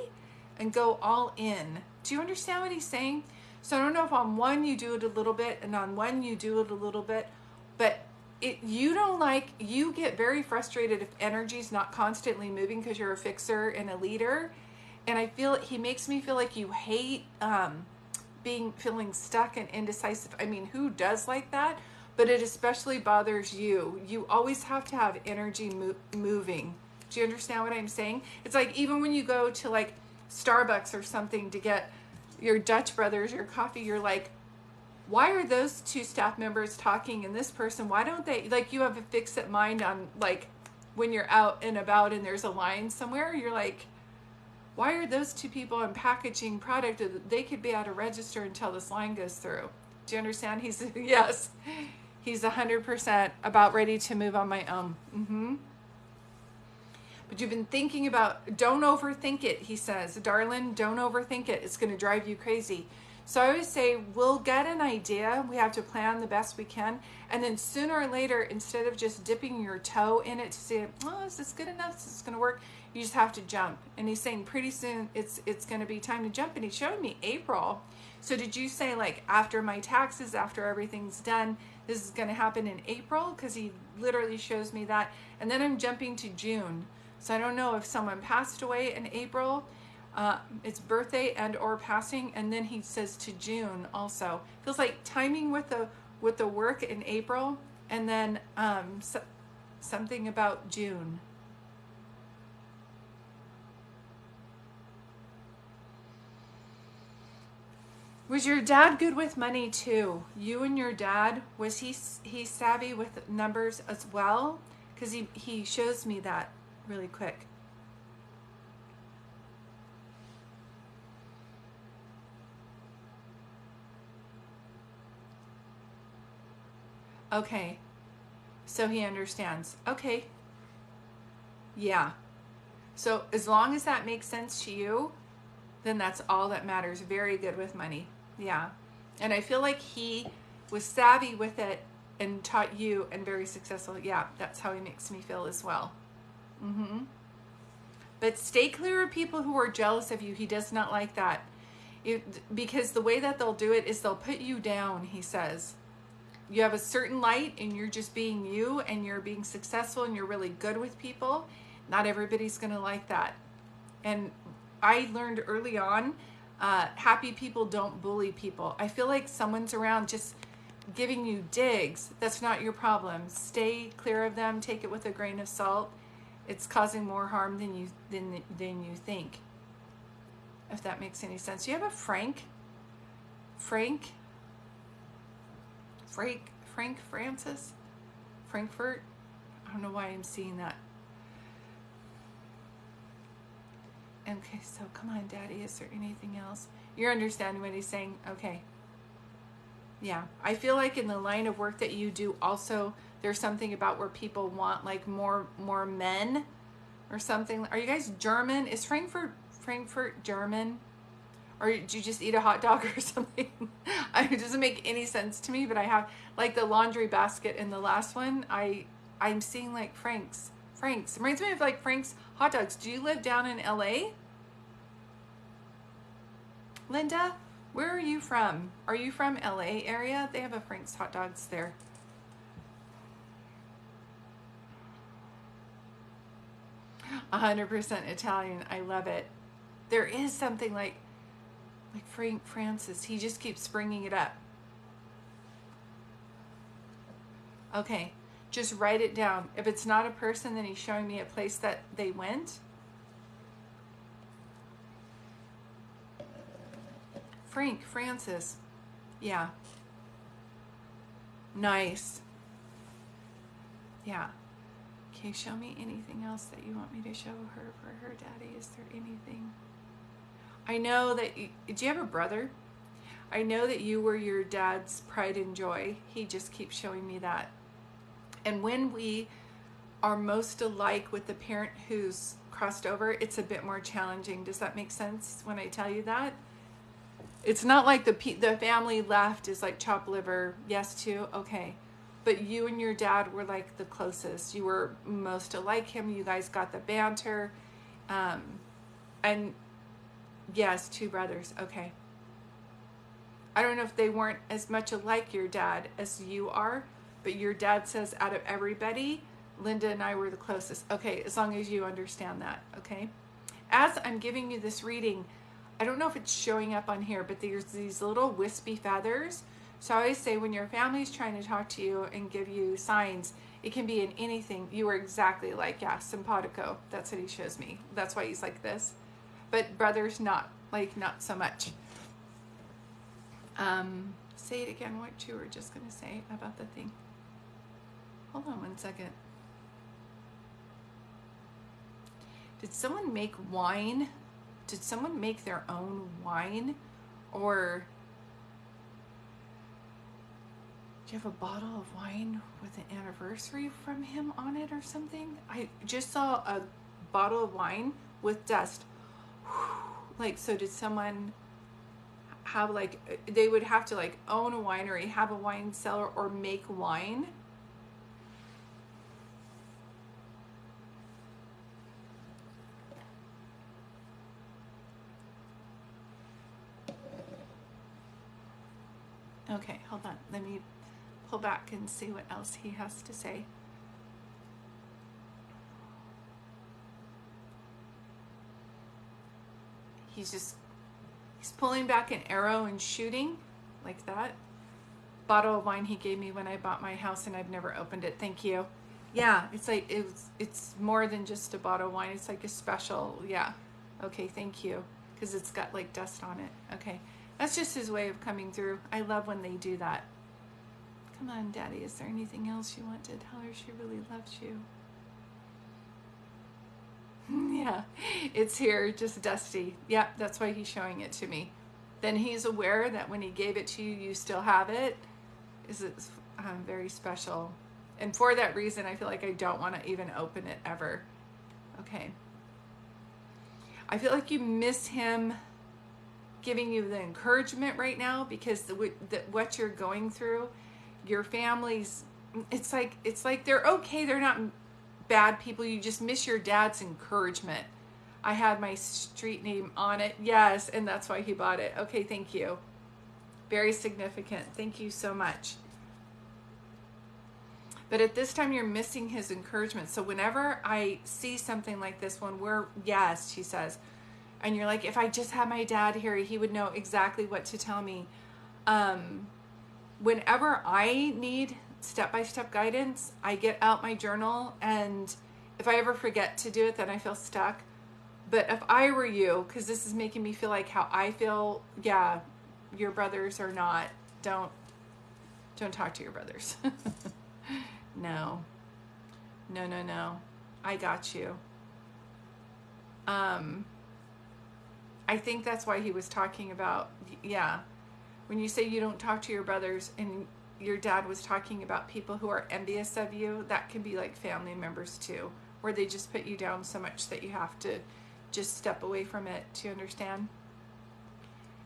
and go all in. Do you understand what he's saying? So I don't know if on one you do it a little bit and on one you do it a little bit, but you get very frustrated if energy's not constantly moving because you're a fixer and a leader. And he makes me feel like you hate feeling stuck and indecisive. I mean, who does like that? But it especially bothers you. You always have to have energy moving. Do you understand what I'm saying? It's like even when you go to like Starbucks or something to get your Dutch Brothers, your coffee, you're like, why are those two staff members talking and this person, why don't they, like you have a fixed mind on like when you're out and about and there's a line somewhere, you're like, why are those two people in packaging product? They could be at a register until this line goes through. Do you understand? He's, yes, he's 100% about ready to move on my own. But you've been thinking about, don't overthink it, he says. Darling, don't overthink it. It's going to drive you crazy. So I always say, we'll get an idea. We have to plan the best we can. And then sooner or later, instead of just dipping your toe in it to say, oh, is this good enough? Is this going to work? You just have to jump. And he's saying pretty soon it's going to be time to jump. And he's showing me April. So did you say like after my taxes, after everything's done, this is going to happen in April? Because he literally shows me that. And then I'm jumping to June. So I don't know if someone passed away in April, it's birthday and or passing, and then he says to June also. Feels like timing with the work in April, and then something about June. Was your dad good with money too? You and your dad, was he savvy with numbers as well? Because he shows me that really quick. Okay, so he understands. Okay, yeah. So as long as that makes sense to you, then that's all that matters. Very good with money. Yeah. And I feel like he was savvy with it and taught you and very successful. Yeah, that's how he makes me feel as well. But stay clear of people who are jealous of you. He does not like that. Because the way that they'll do it is they'll put you down, he says. You have a certain light and you're just being you and you're being successful and you're really good with people. Not everybody's going to like that. And I learned early on, happy people don't bully people. I feel like someone's around just giving you digs. That's not your problem. Stay clear of them. Take it with a grain of salt. It's causing more harm than you think. If that makes any sense. Do you have a Frank Francis? Frankfurt? I don't know why I'm seeing that. Okay, so come on, Daddy. Is there anything else? You're understanding what he's saying? Okay. Yeah. I feel like in the line of work that you do also, there's something about where people want like more men or something. Are you guys German? Is Frankfurt German? Or did you just eat a hot dog or something? It doesn't make any sense to me, but I have like the laundry basket in the last one. I'm seeing like Frank's. It reminds me of like Frank's hot dogs. Do you live down in LA? Linda, where are you from? Are you from LA area? They have a Frank's hot dogs there. A 100% Italian. I love it. There is something like Frank Francis. He just keeps bringing it up. Okay. Just write it down. If it's not a person, then he's showing me a place that they went. Frank Francis. Yeah. Nice. Yeah. Okay, show me anything else that you want me to show her for her daddy. Is there anything? I know that did you have a brother? I know that you were your dad's pride and joy. He just keeps showing me that. And when we are most alike with the parent who's crossed over, it's a bit more challenging. Does that make sense when I tell you that? It's not like the family left is like chopped liver. Yes, too? Okay. But you and your dad were like the closest. You were most alike him. You guys got the banter. And yes, two brothers. Okay. I don't know if they weren't as much alike your dad as you are. But your dad says out of everybody, Linda and I were the closest. Okay, as long as you understand that, okay? As I'm giving you this reading, I don't know if it's showing up on here, but there's these little wispy feathers. So I always say when your family's trying to talk to you and give you signs, It can be in anything. You are exactly like, yeah, simpatico. That's what he shows me. That's why he's like this. But brothers, not so much. Say it again, what you were just going to say about the thing. Hold on one second. Did someone make wine? Did someone make their own wine? Or do you have a bottle of wine with an anniversary from him on it or something? I just saw a bottle of wine with dust. Like, so did someone have, like, they would have to like own a winery, have a wine cellar, or make wine? Okay, hold on. Let me pull back and see what else he has to say. He's pulling back an arrow and shooting like that. Bottle of wine he gave me when I bought my house, and I've never opened it. Thank you. Yeah, it's like it's more than just a bottle of wine. It's like a special. Yeah. Okay, thank you. Because it's got like dust on it. Okay. That's just his way of coming through. I love when they do that. Come on, Daddy. Is there anything else you want to tell her? She really loves you. Yeah, it's here, just dusty. Yeah, that's why he's showing it to me. Then he's aware that when he gave it to you, you still have it. It's very special. And for that reason, I feel like I don't want to even open it ever. Okay. I feel like you miss him giving you the encouragement right now, because what you're going through, your family's, it's like they're okay. They're not bad people. You just miss your dad's encouragement. I had my street name on it. Yes, and that's why he bought it. Okay, thank you. Very significant. Thank you so much. But at this time, you're missing his encouragement. So whenever I see something like this one, yes, she says, and you're like, if I just had my dad here, he would know exactly what to tell me. Whenever I need step-by-step guidance, I get out my journal, and if I ever forget to do it, then I feel stuck. But if I were you, because this is making me feel like how I feel, yeah, your brothers are not, don't talk to your brothers. No. I got you. I think that's why he was talking about, yeah, when you say you don't talk to your brothers, and your dad was talking about people who are envious of you, that can be like family members too, where they just put you down so much that you have to just step away from it. Do you understand?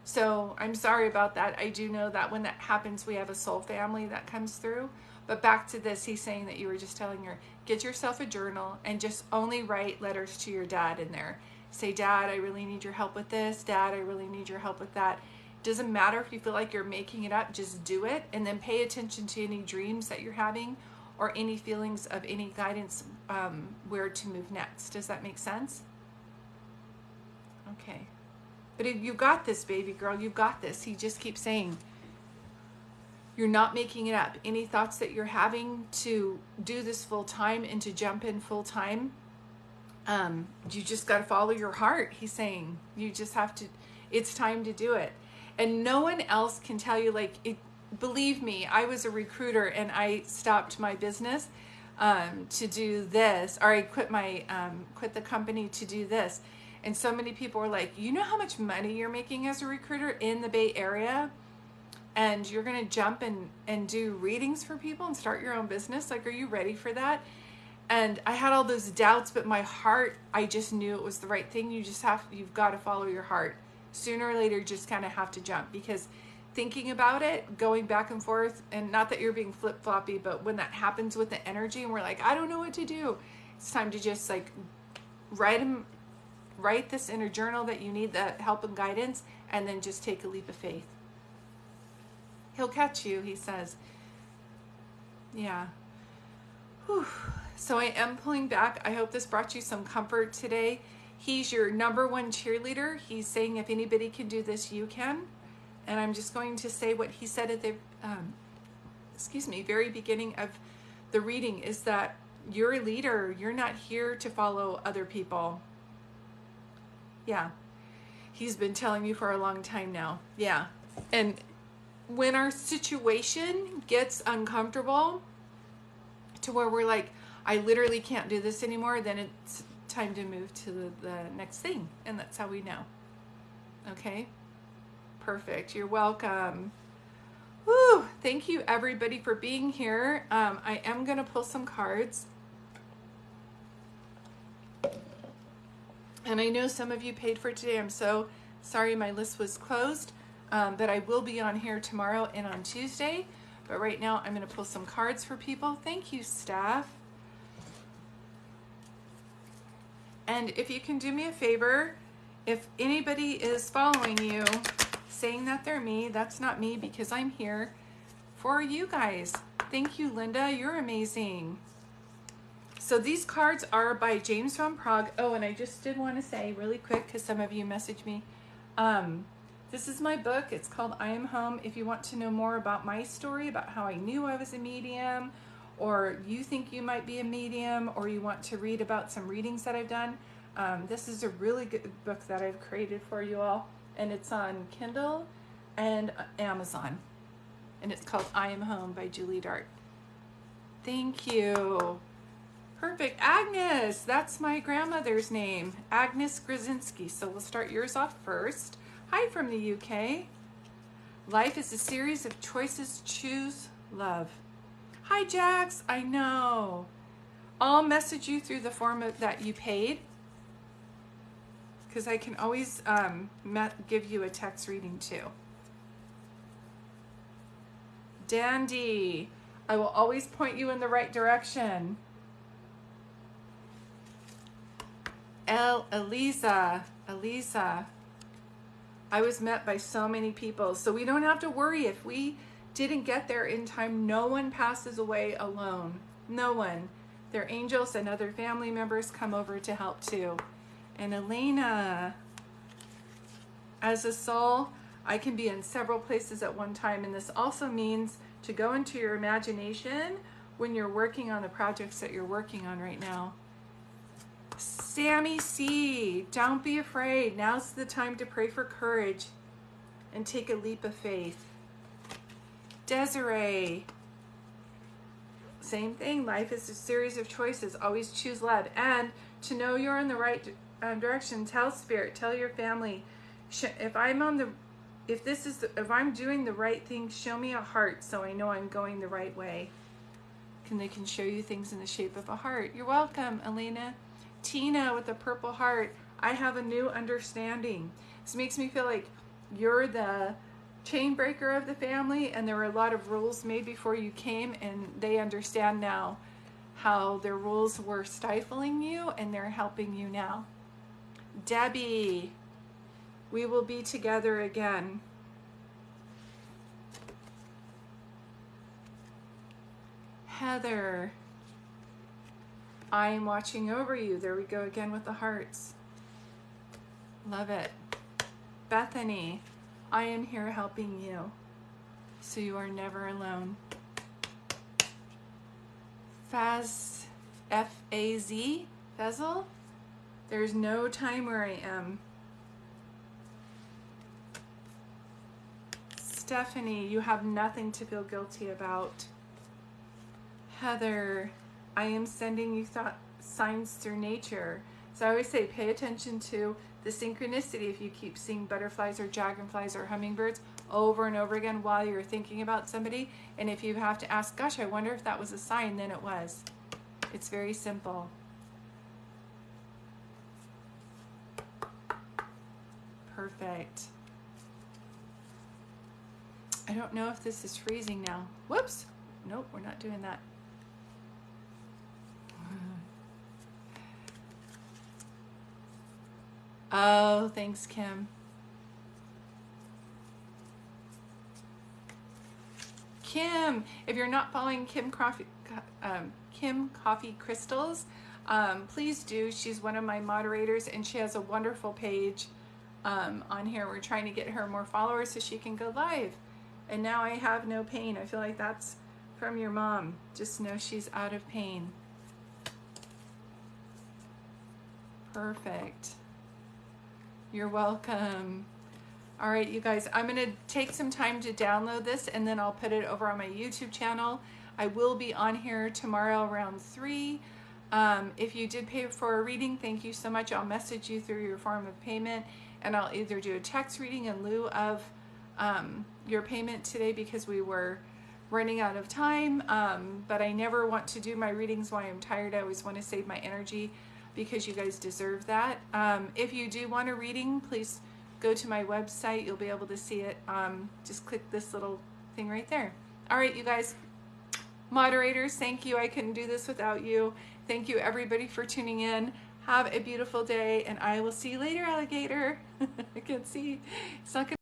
So I'm sorry about that. I do know that when that happens, we have a soul family that comes through. But back to this, he's saying that you were just telling her, get yourself a journal and just only write letters to your dad in there. Say, Dad, I really need your help with this. Dad, I really need your help with that. Doesn't matter if you feel like you're making it up, just do it. And then pay attention to any dreams that you're having or any feelings of any guidance where to move next. Does that make sense? Okay. But if you got this, baby girl, you've got this. He just keeps saying, you're not making it up. Any thoughts that you're having to do this full time and to jump in full time, you just got to follow your heart. He's saying you just have to, it's time to do it. And no one else can tell you, like, believe me, I was a recruiter and I stopped my business to do this, or I quit the company to do this. And so many people are like, you know how much money you're making as a recruiter in the Bay Area? And you're going to jump and do readings for people and start your own business? Like, are you ready for that? And I had all those doubts, but my heart, I just knew it was the right thing. You've got to follow your heart. Sooner or later, just kind of have to jump, because thinking about it, going back and forth, and not that you're being flip-floppy, but when that happens with the energy and we're like, I don't know what to do, it's time to just like write this in a journal that you need that help and guidance, and then just take a leap of faith. He'll catch you, he says. Yeah. Whew. So I am pulling back. I hope this brought you some comfort today. He's your number one cheerleader. He's saying if anybody can do this, you can. And I'm just going to say what he said at the, very beginning of the reading is that you're a leader. You're not here to follow other people. Yeah. He's been telling you for a long time now. Yeah. And when our situation gets uncomfortable to where we're like, I literally can't do this anymore, then it's time to move to the next thing. And that's how we know. Okay? Perfect. You're welcome. Woo! Thank you everybody for being here. I am going to pull some cards. And I know some of you paid for today. I'm so sorry my list was closed, but I will be on here tomorrow and on Tuesday. But right now I'm going to pull some cards for people. Thank you, staff. And if you can do me a favor, if anybody is following you saying that they're me, that's not me, because I'm here for you guys. Thank you, Linda. You're amazing. So these cards are by James Van Praagh. Oh, and I just did want to say really quick, because some of you messaged me. This is my book. It's called I Am Home. If you want to know more about my story, about how I knew I was a medium, or you think you might be a medium, or you want to read about some readings that I've done, this is a really good book that I've created for you all. And it's on Kindle and Amazon. And it's called I Am Home by Julie Dart. Thank you. Perfect. Agnes, that's my grandmother's name. Agnes Grzinski. So we'll start yours off first. Hi from the UK. Life is a series of choices. Choose love. Hi, Jax. I know. I'll message you through the form that you paid, because I can always give you a text reading too. Dandy, I will always point you in the right direction. Eliza, I was met by so many people, so we don't have to worry if we didn't get there in time. No one passes away alone. No one. Their angels and other family members come over to help too. And Elena, as a soul, I can be in several places at one time, and this also means to go into your imagination when you're working on the projects that you're working on right now. Sammy C, don't be afraid. Now's the time to pray for courage and take a leap of faith. Desiree, same thing. Life is a series of choices. Always choose love. And to know you're in the right direction, tell spirit, tell your family, if I'm doing the right thing, show me a heart so I know I'm going the right way. They can show you things in the shape of a heart. You're welcome, Elena. Tina with the purple heart. I have a new understanding. This makes me feel like you're the chain breaker of the family, and there were a lot of rules made before you came, and they understand now how their rules were stifling you, and they're helping you now. Debbie, we will be together again. Heather, I am watching over you. There we go again with the hearts. Love it. Bethany, I am here helping you, so you are never alone. Faz, F-A-Z, Fazel, there's no time where I am. Stephanie, you have nothing to feel guilty about. Heather, I am sending you signs through nature. So I always say, pay attention to the synchronicity if you keep seeing butterflies or dragonflies or hummingbirds over and over again while you're thinking about somebody. And if you have to ask, gosh, I wonder if that was a sign, then it was. It's very simple. Perfect. I don't know if this is freezing now. Whoops. Nope, we're not doing that. Oh, thanks, Kim. Kim, if you're not following Kim Coffee Crystals, please do. She's one of my moderators, and she has a wonderful page on here. We're trying to get her more followers so she can go live. And now I have no pain. I feel like that's from your mom. Just know she's out of pain. Perfect. You're welcome. All right, you guys, I'm going to take some time to download this and then I'll put it over on my YouTube channel. I will be on here tomorrow around 3. If you did pay for a reading, thank you so much. I'll message you through your form of payment, and I'll either do a text reading in lieu of your payment today because we were running out of time. But I never want to do my readings while I'm tired. I always want to save my energy because you guys deserve that. If you do want a reading, please go to my website. You'll be able to see it. Just click this little thing right there. All right, you guys. Moderators, thank you. I couldn't do this without you. Thank you, everybody, for tuning in. Have a beautiful day, and I will see you later, alligator. I can't see. It's not gonna